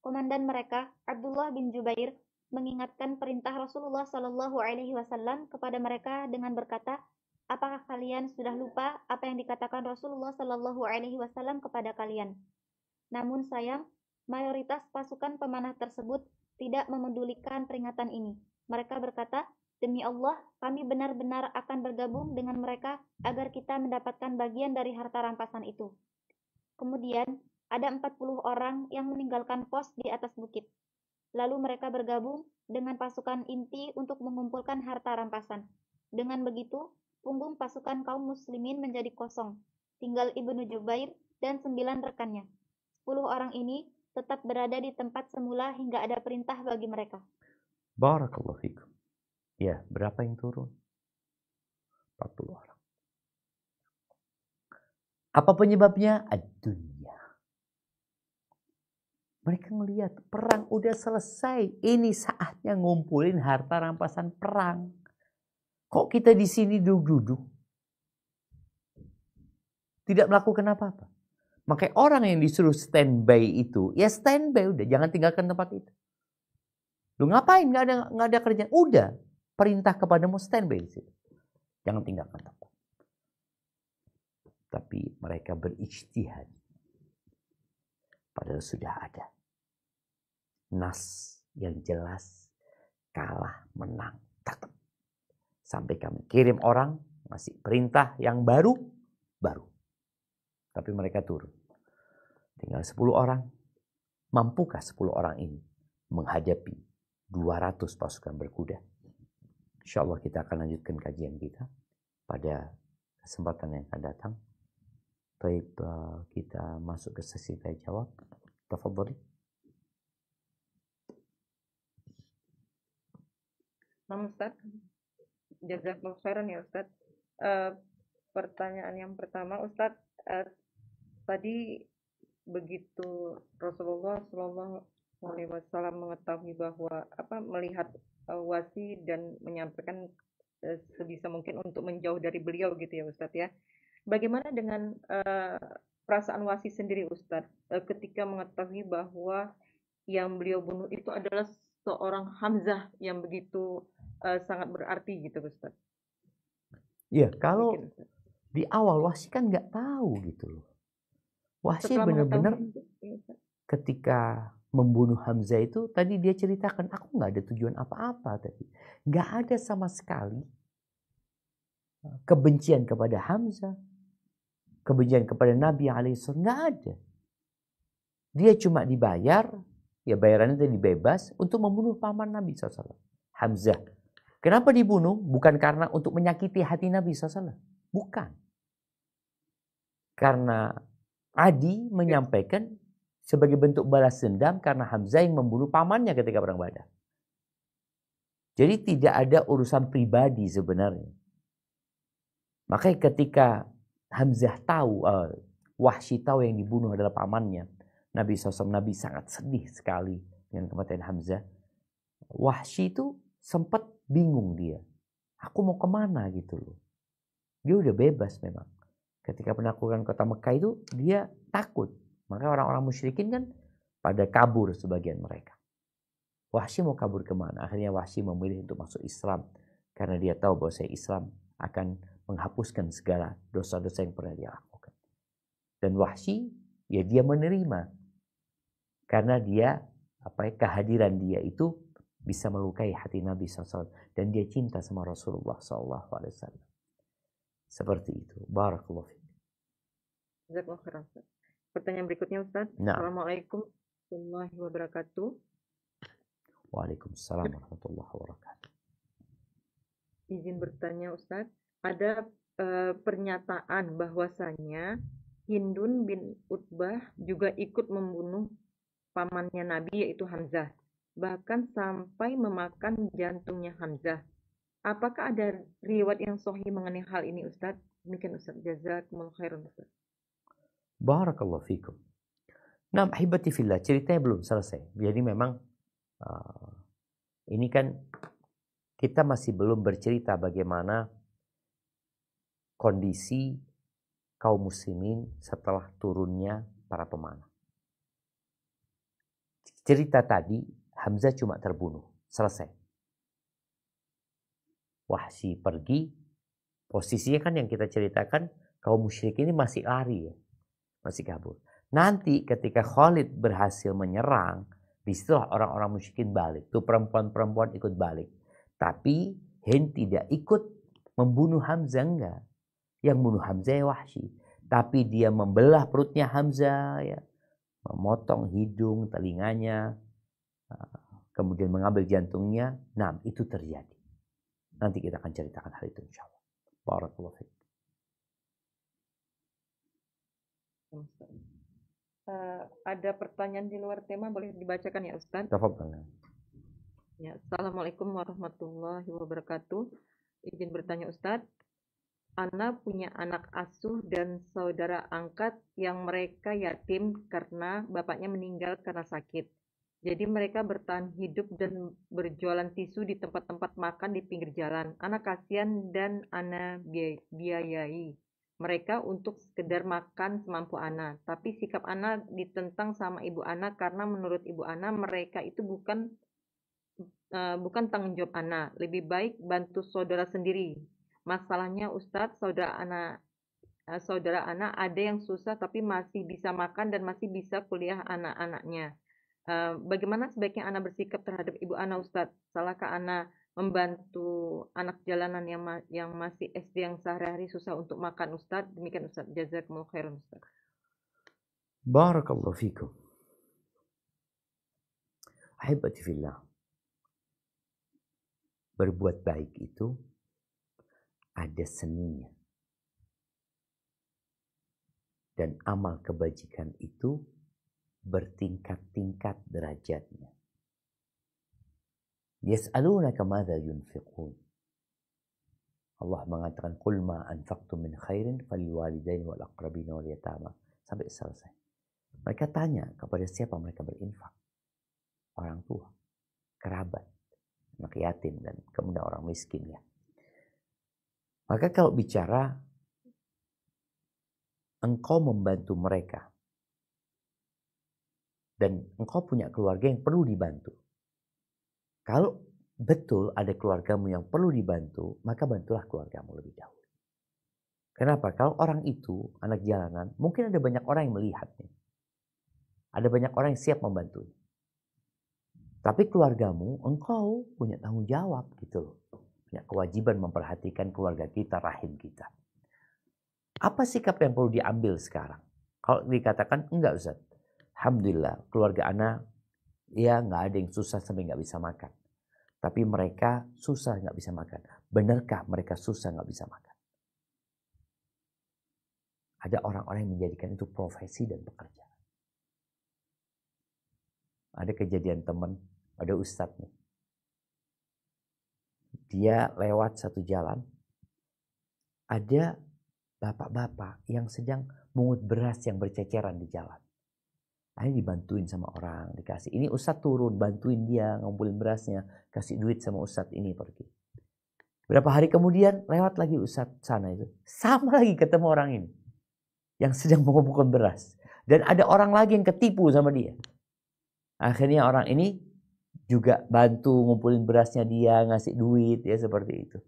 Komandan mereka, Abdullah bin Jubair, mengingatkan perintah Rasulullah Shallallahu Alaihi Wasallam kepada mereka dengan berkata, apakah kalian sudah lupa apa yang dikatakan Rasulullah Shallallahu Alaihi Wasallam kepada kalian? Namun sayang, mayoritas pasukan pemanah tersebut tidak memedulikan peringatan ini. Mereka berkata, demi Allah, kami benar-benar akan bergabung dengan mereka agar kita mendapatkan bagian dari harta rampasan itu. Kemudian, ada 40 orang yang meninggalkan pos di atas bukit. Lalu mereka bergabung dengan pasukan inti untuk mengumpulkan harta rampasan. Dengan begitu, punggung pasukan kaum muslimin menjadi kosong. Tinggal Ibnu Jubair dan 9 rekannya. 10 orang ini tetap berada di tempat semula hingga ada perintah bagi mereka. Barakallahu fikum. Ya, berapa yang turun? 40 orang. Apa penyebabnya? Ad-dunya. Mereka melihat perang udah selesai. Ini saatnya ngumpulin harta rampasan perang. Kok kita di sini duduk-duduk? tidak melakukan apa-apa. Makanya orang yang disuruh standby itu, ya standby udah, jangan tinggalkan tempat itu. Lu ngapain? Nggak ada kerjaan. Udah, perintah kepadamu standby di situ. Jangan tinggalkan tempat. Tapi mereka berijtihad. Padahal sudah ada nas yang jelas, kalah menang tetap. Sampai kami kirim orang ngasih perintah yang baru. Tapi mereka turun. Tinggal 10 orang. Mampukah 10 orang ini menghadapi 200 pasukan berkuda? Insya Allah kita akan lanjutkan kajian kita pada kesempatan yang akan datang. Baik, kita masuk ke sesi tanya jawab. Tafadhali. Ustaz, jazakallahu khairan ya Ustaz. Pertanyaan yang pertama Ustaz, tadi begitu Rasulullah SAW mengetahui bahwa melihat wasi dan menyampaikan sebisa mungkin untuk menjauh dari beliau gitu ya Ustaz ya. Bagaimana dengan perasaan wasi sendiri Ustaz ketika mengetahui bahwa yang beliau bunuh itu adalah seorang Hamzah yang begitu sangat berarti gitu Ustaz? Iya, kalau di awal Wahsy kan nggak tahu gitu loh. Wahsy benar-benar ketika membunuh Hamzah itu tadi dia ceritakan, aku nggak ada tujuan apa-apa tadi. Nggak ada sama sekali kebencian kepada Hamzah, kebencian kepada Nabi alaihissalam, nggak ada. Dia cuma dibayar, ya bayarannya tadi bebas untuk membunuh paman Nabi SAW, Hamzah. Kenapa dibunuh? Bukan karena untuk menyakiti hati Nabi SAW. Bukan. Karena Adi menyampaikan sebagai bentuk balas dendam karena Hamzah yang membunuh pamannya ketika perang Badar. Jadi tidak ada urusan pribadi sebenarnya. Makanya ketika Hamzah tahu, Wahsy tahu yang dibunuh adalah pamannya, Nabi SAW, Nabi sangat sedih sekali dengan kematian Hamzah. Wahsy itu sempat bingung dia. Aku mau kemana gitu loh. Dia udah bebas memang. Ketika penaklukan kota Mekah itu dia takut. Maka orang-orang musyrikin kan pada kabur sebagian mereka. Wahsy mau kabur kemana? Akhirnya Wahsy memilih untuk masuk Islam. Karena dia tahu bahwa Islam akan menghapuskan segala dosa-dosa yang pernah dia lakukan. Dan Wahsy ya dia menerima. Karena dia kehadiran dia itu bisa melukai hati Nabi SAW. Dan dia cinta sama Rasulullah SAW. Seperti itu. Barakallahu fiik. Jazakallahu khairan. Pertanyaan berikutnya Ustaz. Nah. Assalamualaikum warahmatullahi wabarakatuh. Waalaikumsalam warahmatullahi wabarakatuh. Izin bertanya Ustaz, ada pernyataan bahwasanya Hindun bin Utbah juga ikut membunuh pamannya Nabi yaitu Hamzah, bahkan sampai memakan jantungnya Hamzah. Apakah ada riwayat yang sahih mengenai hal ini Ustaz? Demikian Ustaz. Jazakumullah khairan Ustaz. Barakallahu fikum. Nah, ahibati fillah, ceritanya belum selesai. Jadi memang ini kan kita masih belum bercerita bagaimana kondisi kaum muslimin setelah turunnya para pemanah. Cerita tadi Hamzah cuma terbunuh, selesai. Wahsy pergi, posisinya kan yang kita ceritakan kaum musyrik ini masih lari ya, masih kabur. Nanti ketika Khalid berhasil menyerang, disitulah orang-orang musyrikin balik. Tuh perempuan-perempuan ikut balik. Tapi Hind tidak ikut membunuh Hamzah, enggak. Yang bunuh Hamzah ya Wahsy. Tapi dia membelah perutnya Hamzah, ya, memotong hidung, telinganya, kemudian mengambil jantungnya. Nah, itu terjadi. Nanti kita akan ceritakan hal itu insyaallah. Barakallahu fiik. Ada pertanyaan di luar tema, boleh dibacakan ya Ustaz? Tafadhal. Ya, Assalamualaikum warahmatullahi wabarakatuh. Izin bertanya Ustaz, Ana punya anak asuh dan saudara angkat yang mereka yatim karena bapaknya meninggal karena sakit. Jadi mereka bertahan hidup dan berjualan tisu di tempat-tempat makan di pinggir jalan. Ana kasihan dan Ana biayai. mereka untuk sekedar makan semampu ana. Tapi sikap ana ditentang sama ibu ana karena menurut ibu ana mereka itu bukan tanggung jawab ana. Lebih baik bantu saudara sendiri. Masalahnya Ustadz, saudara ana ada yang susah tapi masih bisa makan dan masih bisa kuliah anak-anaknya. Bagaimana sebaiknya ana bersikap terhadap ibu ana, Ustadz? Salahkah ana membantu anak jalanan yang masih SD yang sehari-hari susah untuk makan, Ustadz? Demikian, Ustadz. Jazakumullah khairan, Ustadz. Barakallahu fikum. Ahibati fillah. Berbuat baik itu ada seninya. Dan amal kebajikan itu bertingkat-tingkat derajatnya. Yas'alunaka madza yunfiqun. Allah mengatakan qul ma anfaqtum min khairin falilwalidaini wal aqrabina wal yatama sampai selesai. Mereka tanya kepada siapa mereka berinfak. Orang tua, kerabat, anak yatim dan kemudian orang miskin ya. Maka kalau bicara engkau membantu mereka dan engkau punya keluarga yang perlu dibantu. Kalau betul ada keluargamu yang perlu dibantu, maka bantulah keluargamu lebih dahulu. Kenapa? Kalau orang itu anak jalanan, mungkin ada banyak orang yang melihatnya. Ada banyak orang yang siap membantu. Tapi keluargamu, engkau punya tanggung jawab gitu loh. Punya kewajiban memperhatikan keluarga kita, rahim kita. Apa sikap yang perlu diambil sekarang? Kalau dikatakan, enggak Ustaz. Alhamdulillah, keluarga ana, ya nggak ada yang susah sampai nggak bisa makan. Tapi mereka susah nggak bisa makan. Benarkah mereka susah nggak bisa makan? Ada orang-orang yang menjadikan itu profesi dan pekerjaan. Ada kejadian teman, ada ustadz nih. Dia lewat satu jalan, ada bapak-bapak yang sedang mungut beras yang berceceran di jalan. Akhirnya dibantuin sama orang, dikasih. Ini ustadz turun, bantuin dia, ngumpulin berasnya, kasih duit sama ustadz ini pergi. Berapa hari kemudian lewat lagi ustadz sana itu. Sama lagi ketemu orang ini. Yang sedang mengumpulkan beras. Dan ada orang lagi yang ketipu sama dia. Akhirnya orang ini juga bantu ngumpulin berasnya dia, ngasih duit ya seperti itu.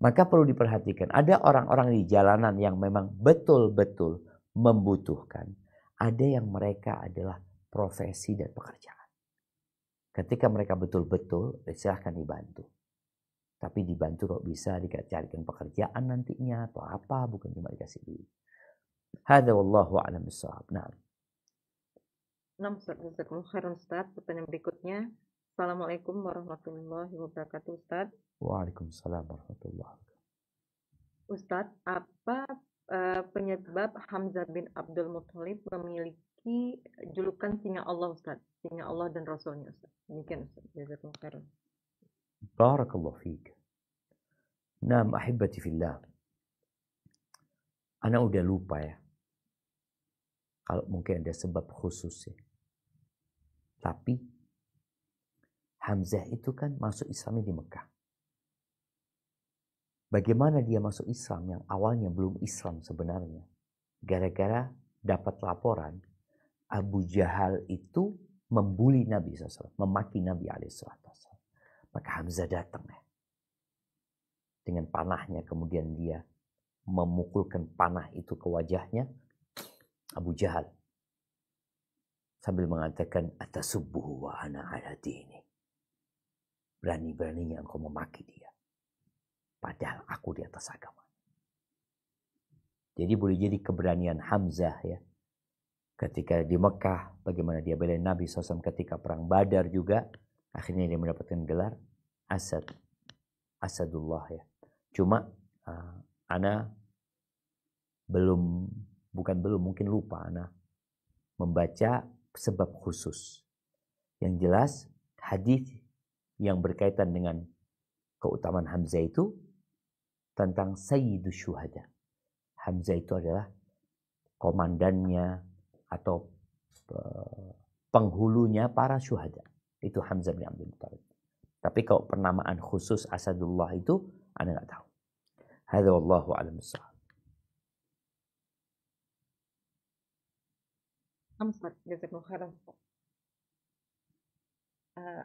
Maka perlu diperhatikan. Ada orang-orang di jalanan yang memang betul-betul membutuhkan. Ada yang mereka adalah profesi dan pekerjaan. Ketika mereka betul-betul, silahkan dibantu. Tapi dibantu kok bisa dicarikan pekerjaan nantinya atau apa, bukan cuma dikasih duit. Hadza wallahu a'lam bissawab. Nah. Ustaz, pertanyaan berikutnya. Assalamualaikum warahmatullahi wabarakatuh, Ustaz. Waalaikumsalam warahmatullahi wabarakatuh. Ustaz, apa penyebab Hamzah bin Abdul Muthalib memiliki julukan singa Allah, Ustaz? Singa Allah dan Rasulnya, Ustaz. Demikian, Ustaz. Jazakumullah khairan. Barakallahu fiik. Naam ahibati fillah. Ana udah lupa ya. Kalau mungkin ada sebab khusus ya. Tapi Hamzah itu kan masuk Islamnya di Mekah. Bagaimana dia masuk Islam yang awalnya belum Islam sebenarnya? Gara-gara dapat laporan Abu Jahal itu membuli Nabi SAW, memaki Nabi SAW. Maka Hamzah datang ya. Dengan panahnya kemudian dia memukulkan panah itu ke wajahnya Abu Jahal. Sambil mengatakan, atasubbuhu wa ana ala dini. Berani-beraninya engkau memaki dia. Padahal aku di atas agama. Jadi boleh jadi keberanian Hamzah ya. Ketika di Mekah, bagaimana dia bela Nabi SAW ketika perang Badar juga. Akhirnya dia mendapatkan gelar Asad. Asadullah ya. Cuma ana mungkin lupa ana membaca sebab khusus. Yang jelas hadis yang berkaitan dengan keutamaan Hamzah itu tentang Sayyidus Syuhada. Hamzah itu adalah komandannya atau penghulunya para syuhada. Itu Hamzah bin Abdul Muthalib. Tapi kalau penamaan khusus Asadullah itu Anda nggak tahu. Hadza wallahu a'lam bissawab. Ustaz, jazakallahu khairan.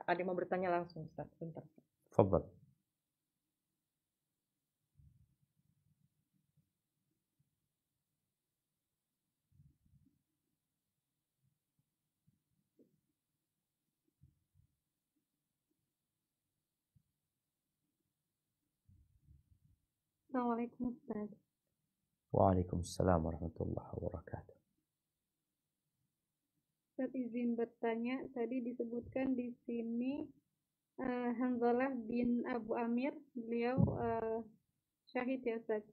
Ada yang mau bertanya langsung, Ustaz. Bentar. Tafadhal. Assalamualaikum Ustaz. Waalaikumsalam warahmatullahi wabarakatuh. Ustaz izin bertanya, tadi disebutkan di sini Hanzalah bin Abu Amir, beliau syahid ya Ustaz.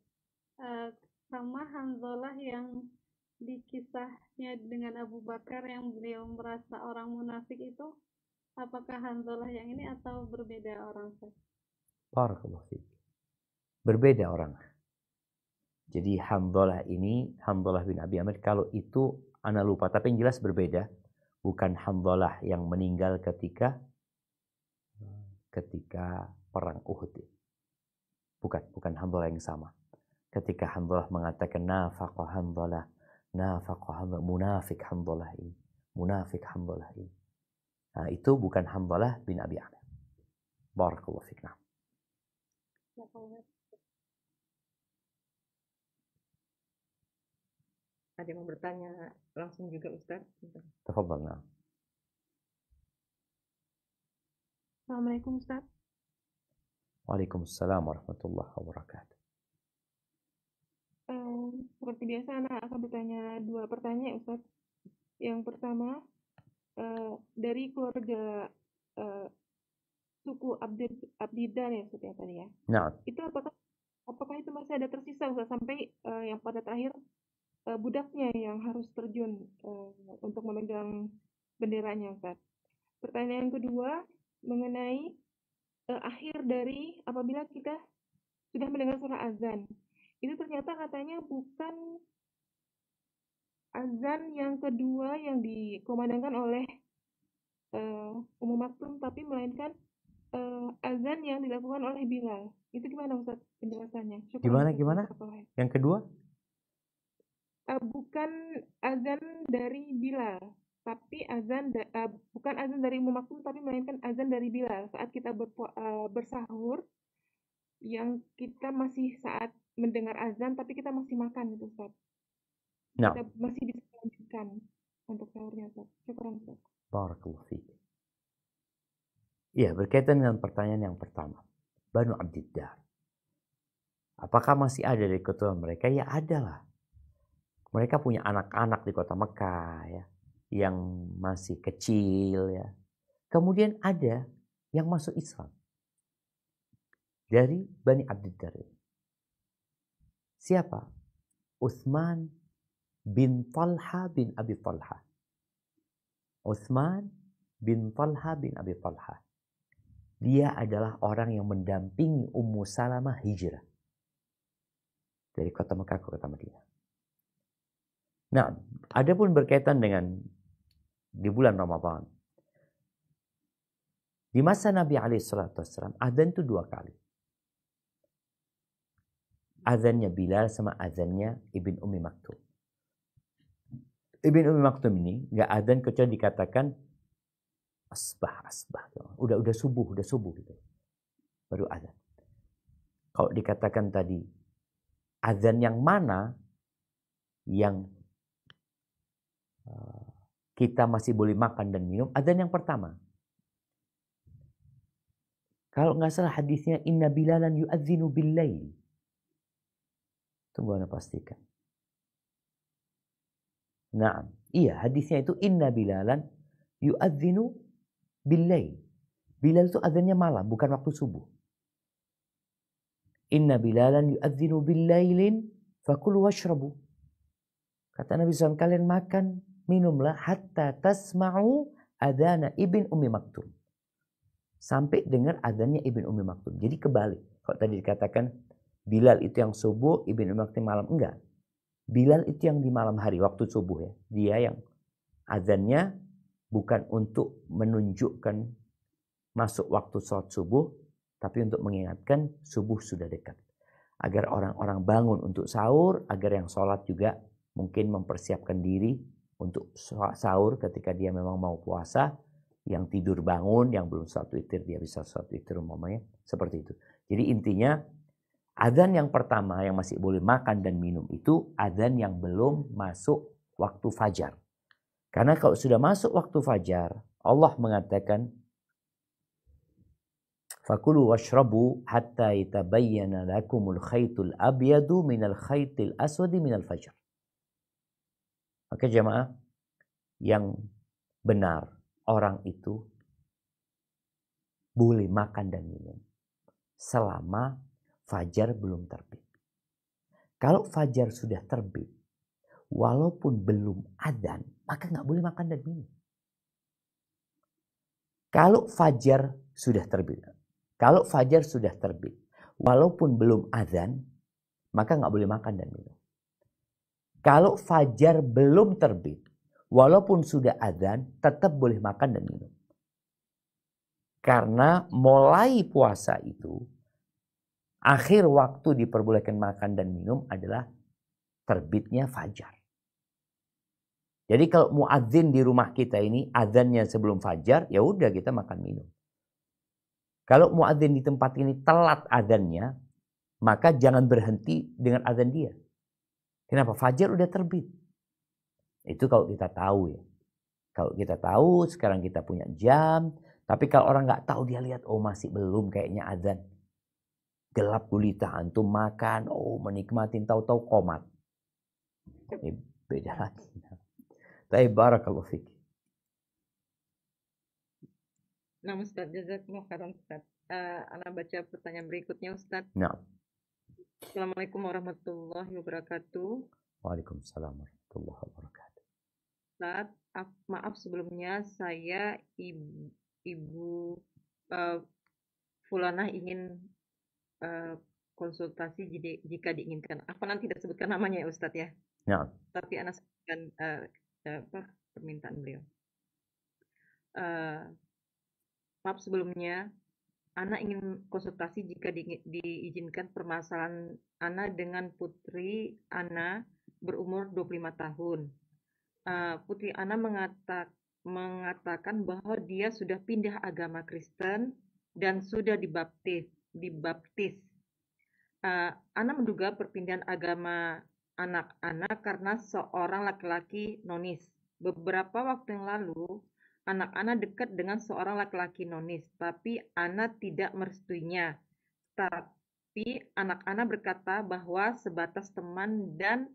Sama Hanzalah yang di kisahnya dengan Abu Bakar yang beliau merasa orang munafik itu, apakah Hanzalah yang ini atau berbeda orang Ustaz? Barakallahu fiik. Berbeda orang. Jadi Hanzalah ini, Hanzalah bin Abi Amir, kalau itu ana lupa, tapi yang jelas berbeda. Bukan Hanzalah yang meninggal ketika perang Uhud. Bukan Hanzalah yang sama. Ketika Hanzalah mengatakan nafaqah Hanzalah, munafik Hanzalah ini. Munafik Hanzalah ini. Nah, itu bukan Hanzalah bin Abi Amir. Barakallahu fiik. Ada yang mau bertanya langsung juga, Ustaz? Tafadhal. Assalamualaikum Ustaz. Waalaikumsalam warahmatullahi wabarakatuh. Seperti biasa anak akan bertanya 2 pertanyaan Ustaz. Yang pertama, dari keluarga suku Abdidan ya Ustaz ya tadi ya. Nah, Itu apakah itu masih ada tersisa Ustaz sampai yang pada terakhir budaknya yang harus terjun untuk memegang benderanya Ustaz. Pertanyaan kedua mengenai akhir dari apabila kita sudah mendengar suara azan. Itu ternyata katanya bukan azan yang kedua yang dikumandangkan oleh Ummu Maktum, tapi melainkan azan yang dilakukan oleh Bilal. Itu gimana Ustaz penjelasannya? Gimana? Yang kedua? Bukan azan dari Bilal, tapi bukan azan dari Ummu Maktum, tapi melainkan azan dari Bilal saat kita bersahur, yang kita masih saat mendengar azan, tapi kita masih makan gitu Ustaz. Nah. Kita masih bisa lanjutkan untuk sahurnya Ustaz. Syukran Ustaz. Barakallahu fiik. Iya, berkaitan dengan pertanyaan yang pertama. Banu Abdiddar. Apakah masih ada di keturunan mereka? Ya ada lah. Mereka punya anak-anak di kota Mekah ya, yang masih kecil ya. Kemudian ada yang masuk Islam dari Bani Abdiddar. Siapa? Utsman bin Talha bin Abi Talha. Utsman bin Talha bin Abi Talha. Dia adalah orang yang mendampingi Ummu Salamah hijrah dari kota Mekah ke kota Madinah. Nah, ada pun berkaitan dengan di bulan Ramadan. Di masa Nabi SAW, azan itu 2 kali. Azannya Bilal sama azannya Ibn Ummi Maktum. Ibn Ummi Maktum ini nggak azan kecuali dikatakan asbah. Udah subuh gitu. Baru azan. Kalau dikatakan tadi azan yang mana yang kita masih boleh makan dan minum, azan yang pertama. Kalau nggak salah hadisnya inna bilalan yu'adzinu bil-lail. Tunggu ana pastikan. Nah, iya hadisnya itu inna bilalan yu'adzinu bil-lail. Bilal itu azannya malam, bukan waktu subuh. Inna bilalan yu'adzinu bil-lailin fakulu washrabu. Kata Nabi SAW, kalian makan, minumlah hatta tasma'u adana Ibn Ummi Maktum. Sampai dengar adanya Ibn Ummi Maktum. Jadi kebalik. Kalau tadi dikatakan Bilal itu yang subuh, Ibn Ummi Maktum malam. Enggak. Bilal itu yang di malam hari, waktu subuh ya. Dia yang azannya bukan untuk menunjukkan masuk waktu sholat subuh, tapi untuk mengingatkan subuh sudah dekat. Agar orang-orang bangun untuk sahur, agar yang sholat juga mungkin mempersiapkan diri untuk sahur ketika dia memang mau puasa, yang tidur bangun, yang belum sholat witir dia bisa sholat witir umpamanya, seperti itu. Jadi intinya adzan yang pertama yang masih boleh makan dan minum itu adzan yang belum masuk waktu fajar. Karena kalau sudah masuk waktu fajar, Allah mengatakan fakulu washrabu hatta yatabayyana lakumul khaytul abyadu minal khaytil aswadi minal fajr. Maka jemaah, yang benar orang itu boleh makan dan minum selama fajar belum terbit. Kalau fajar sudah terbit, walaupun belum adzan, maka nggak boleh makan dan minum. Kalau fajar sudah terbit, walaupun belum adzan, maka nggak boleh makan dan minum. Kalau fajar belum terbit, walaupun sudah adzan, tetap boleh makan dan minum. Karena mulai puasa itu, akhir waktu diperbolehkan makan dan minum adalah terbitnya fajar. Jadi kalau muadzin di rumah kita ini adzannya sebelum fajar, ya udah kita makan minum. Kalau muadzin di tempat ini telat adzannya, maka jangan berhenti dengan adzan dia. Kenapa? Fajar udah terbit. Itu kalau kita tahu ya. Kalau kita tahu, sekarang kita punya jam. Tapi kalau orang nggak tahu, dia lihat, oh masih belum kayaknya adzan. Gelap gulita, antum makan, oh menikmatin, tahu-tahu qomat. Ini beda lagi. Tapi barakallahu fik. Nah, Ustaz, jazakumullah khairan, Ustaz. Ana baca pertanyaan berikutnya, Ustaz. Nah. Assalamualaikum warahmatullahi wabarakatuh. Waalaikumsalam warahmatullahi wabarakatuh. Ustaz, maaf sebelumnya saya ibu Fulanah ingin konsultasi jika diinginkan. Apa nanti tidak sebutkan namanya ya Ustadz ya? Ya. Tapi Ana sebutkan permintaan beliau. Maaf sebelumnya, Ana ingin konsultasi jika diizinkan permasalahan Ana dengan putri Ana berumur 25 tahun. Putri Ana mengatakan bahwa dia sudah pindah agama Kristen dan sudah dibaptis. Ana menduga perpindahan agama anak-anak karena seorang laki-laki nonis. Beberapa waktu yang lalu, anak-anak dekat dengan seorang laki-laki nonis, tapi Ana tidak merestuinya. Tapi anak-anak berkata bahwa sebatas teman dan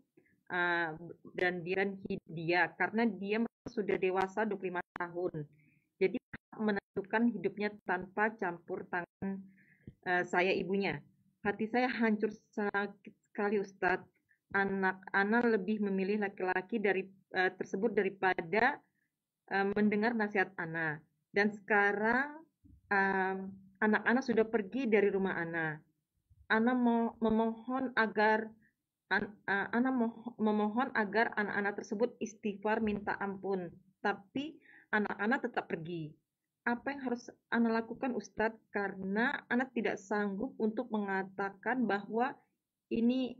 dia karena dia sudah dewasa 25 tahun. Jadi menentukan hidupnya tanpa campur tangan saya ibunya. Hati saya hancur sakit sekali Ustadz. Anak-anak lebih memilih laki-laki tersebut daripada mendengar nasihat Ana. Dan sekarang anak-anak sudah pergi dari rumah Ana. Ana memohon agar anak-anak tersebut istighfar minta ampun, tapi anak-anak tetap pergi. Apa yang harus Ana lakukan Ustadz? Karena Ana tidak sanggup untuk mengatakan bahwa ini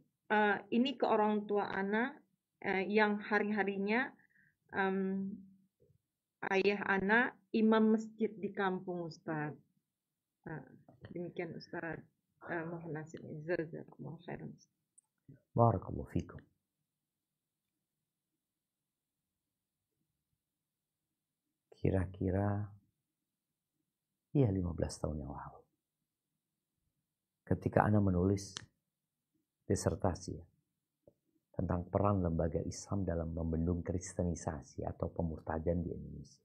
ke orang tua Ana yang hari-harinya ayah Ana imam masjid di kampung Ustadz. Demikian Ustadz. Mohon nasibnya. Jazakumullah khairan. Barakallahu fikum. Kira-kira ya 15 tahun yang lalu. Ketika Ana menulis disertasi tentang peran lembaga Islam dalam membendung kristenisasi atau pemurtadan di Indonesia.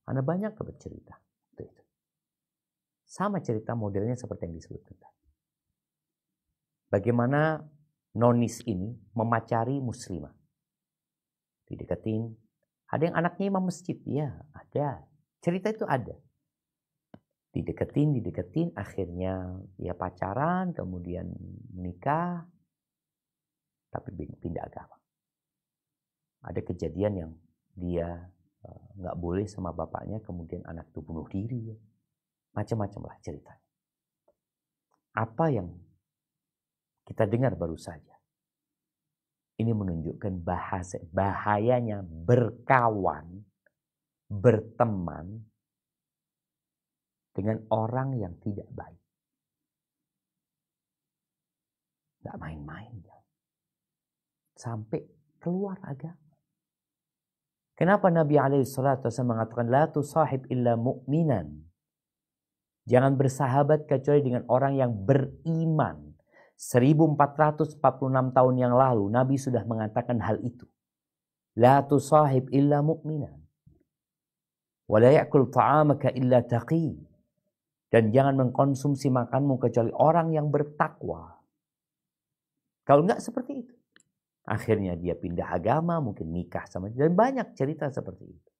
Ana banyak bercerita waktu itu. Sama cerita modelnya seperti yang disebutkan tadi. Bagaimana nonis ini memacari muslimah. Dideketin. Ada yang anaknya imam masjid. Ya, ada. Cerita itu ada. Dideketin. Akhirnya ya pacaran, kemudian menikah. Tapi pindah agama. Ada kejadian yang dia nggak boleh sama bapaknya, kemudian anak itu bunuh diri. Macam-macam lah ceritanya. Apa yang kita dengar baru saja. Ini menunjukkan bahayanya berkawan, berteman dengan orang yang tidak baik. Tidak main-main. Sampai keluar agama. Kenapa Nabi SAW mengatakan, La tusahib illa mu'minan. Jangan bersahabat kecuali dengan orang yang beriman. 1446 tahun yang lalu, Nabi sudah mengatakan hal itu. La tusahib illa mu'minan. Wa la ya'kul ta'amaka illa taqi. Dan jangan mengkonsumsi makanmu kecuali orang yang bertakwa. Kalau enggak seperti itu. Akhirnya dia pindah agama, mungkin nikah sama dia. Dan banyak cerita seperti itu.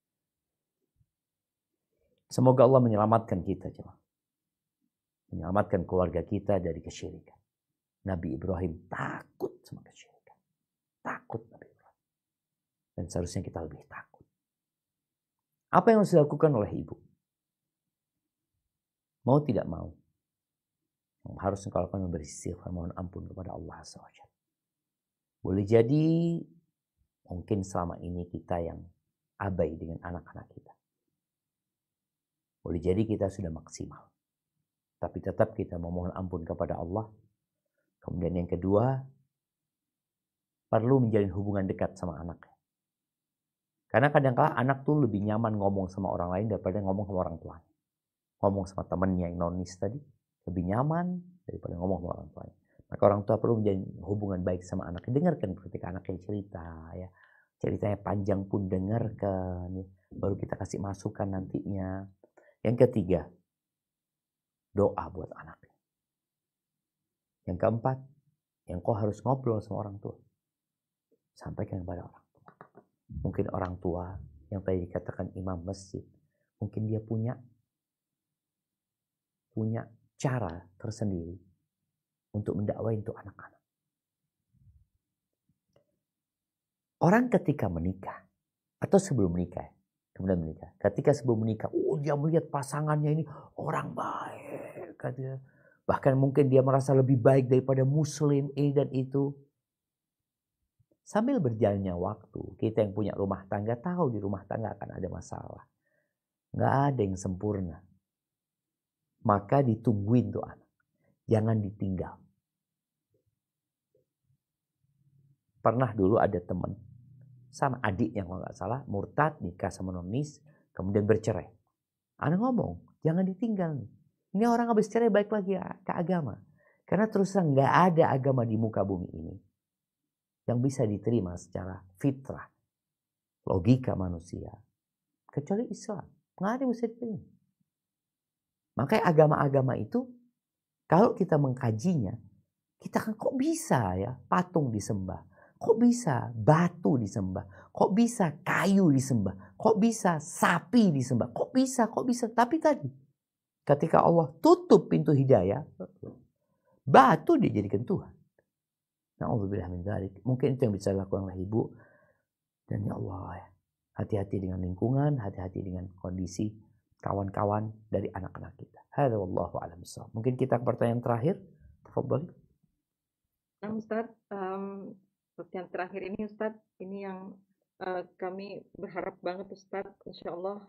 Semoga Allah menyelamatkan kita. Menyelamatkan keluarga kita dari kesyirikan. Nabi Ibrahim takut sama kesyirikan. Takut Nabi Ibrahim. Dan seharusnya kita lebih takut. Apa yang harus dilakukan oleh ibu? Mau tidak mau. Yang harus engkau lakukan memberi istighfar, mohon ampun kepada Allah SWT. Boleh jadi mungkin selama ini kita yang abai dengan anak-anak kita. Boleh jadi kita sudah maksimal. Tapi tetap kita memohon ampun kepada Allah. Kemudian yang kedua, perlu menjalin hubungan dekat sama anak. Karena kadang-kala anak tuh lebih nyaman ngomong sama orang lain daripada ngomong sama orang tuanya. Ngomong sama temannya yang nonis tadi, lebih nyaman daripada ngomong sama orang tuanya. Maka orang tua perlu menjalin hubungan baik sama anaknya. Dengarkan ketika anaknya cerita, ya. Ceritanya panjang pun dengarkan, ya. Baru kita kasih masukan nantinya. Yang ketiga, doa buat anaknya. Yang keempat, yang kau harus ngobrol sama orang tua. Sampaikan kepada orang tua. Mungkin orang tua yang tadi dikatakan imam masjid, mungkin dia punya cara tersendiri untuk mendakwai untuk anak-anak. Orang ketika menikah, atau sebelum menikah, kemudian menikah. Ketika sebelum menikah, dia melihat pasangannya ini orang baik, katanya. Bahkan mungkin dia merasa lebih baik daripada muslim, ini dan itu. Sambil berjalannya waktu, kita yang punya rumah tangga tahu di rumah tangga akan ada masalah. Nggak ada yang sempurna. Maka ditungguin tuh anak. Jangan ditinggal. Pernah dulu ada teman sama adiknya kalau nggak salah, murtad, nikah sama nonis, kemudian bercerai. Anak ngomong, jangan ditinggal nih. Ini orang habis cerai balik lagi ke agama. Karena terus terang nggak ada agama di muka bumi ini yang bisa diterima secara fitrah, logika manusia, kecuali Islam. Nggak ada yang bisa diterima. Makanya agama-agama itu, kalau kita mengkajinya, kita kan kok bisa ya patung disembah, kok bisa batu disembah, kok bisa kayu disembah, kok bisa sapi disembah, kok bisa. Tapi tadi, ketika Allah tutup pintu hidayah, batu dijadikan Tuhan. Na'udzubillah min dzalik. Mungkin itu yang bisa dilakukan oleh ibu. Dan ya Allah, ya, hati-hati dengan lingkungan, hati-hati dengan kondisi kawan-kawan dari anak-anak kita. Hadza wallahu a'lam bissawab. Mungkin kita ke pertanyaan terakhir. Tafadhol. Nah, Ustaz, pertanyaan terakhir ini Ustaz, ini yang kami berharap banget Ustaz, insya Allah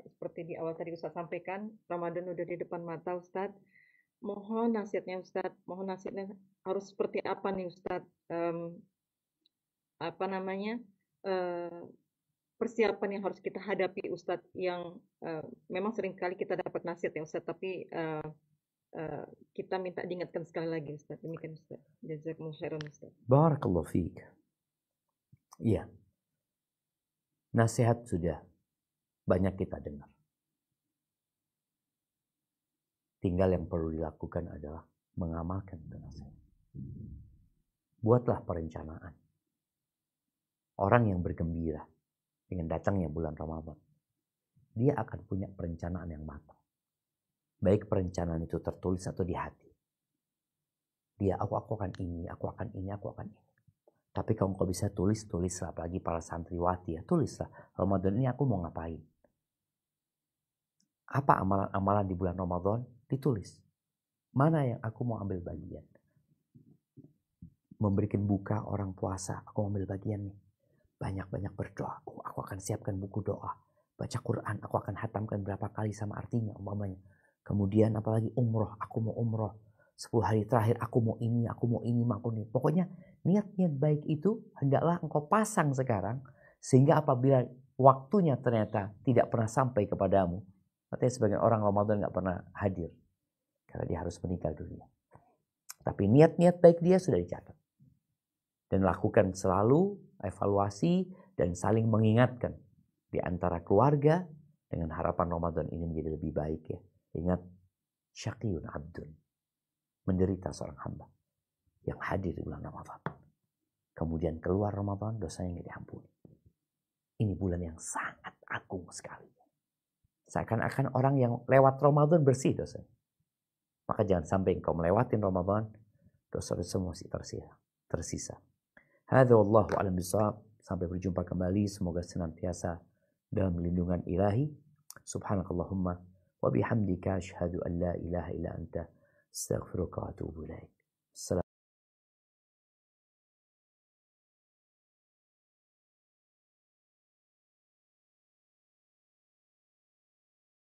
seperti di awal tadi Ustaz sampaikan, Ramadan udah di depan mata Ustaz. Mohon nasihatnya Ustaz, harus seperti apa nih Ustaz, persiapan yang harus kita hadapi Ustaz, yang memang seringkali kita dapat nasihat ya Ustaz, tapi kita minta diingatkan sekali lagi Ustaz. Demikian Ustaz. Jazakumullah khairan Ustaz. Barakallahu fiik. Iya. Nasihat sudah banyak kita dengar. Tinggal yang perlu dilakukan adalah mengamalkan nasihat. Buatlah perencanaan. Orang yang bergembira dengan datangnya bulan Ramadan, dia akan punya perencanaan yang matang. Baik perencanaan itu tertulis atau di hati. Dia, aku akan ini, aku akan ini. Tapi kalau kau bisa tulislah. Apalagi para santriwati ya, tulislah. Ramadan ini aku mau ngapain? Apa amalan-amalan di bulan Ramadan? Ditulis. Mana yang aku mau ambil bagian? memberikan buka orang puasa. Aku ambil bagian nih. Banyak-banyak berdoa. Oh, aku akan siapkan buku doa. Baca Quran. Aku akan hatamkan berapa kali sama artinya umpamanya. Kemudian apalagi umroh. Aku mau umroh. 10 hari terakhir aku mau ini, aku mau ini, aku ini. Pokoknya niat-niat baik itu hendaklah engkau pasang sekarang. Sehingga apabila waktunya ternyata tidak pernah sampai kepadamu. Artinya sebagian orang Ramadan gak pernah hadir. Karena dia harus meninggal dunia. Tapi niat-niat baik dia sudah dicatat. Dan lakukan selalu evaluasi dan saling mengingatkan. Di antara keluarga dengan harapan Ramadan ini menjadi lebih baik ya. Ingat, syaqiyun abdun. Menderita seorang hamba yang hadir di bulan Ramadan. Kemudian keluar Ramadan, dosanya tidak diampuni. Ini bulan yang sangat agung sekali. Seakan-akan orang yang lewat Ramadan bersih dosanya. Maka jangan sampai engkau melewatin Ramadan, dosa-dosa masih tersisa. Hadza wallahu a'lam bishawab. Sampai berjumpa kembali, semoga senantiasa dalam lindungan ilahi. Subhanakallahumma wa bihamdika asyhadu an la ilaha illa anta astaghfiruka wa atubu ilaik.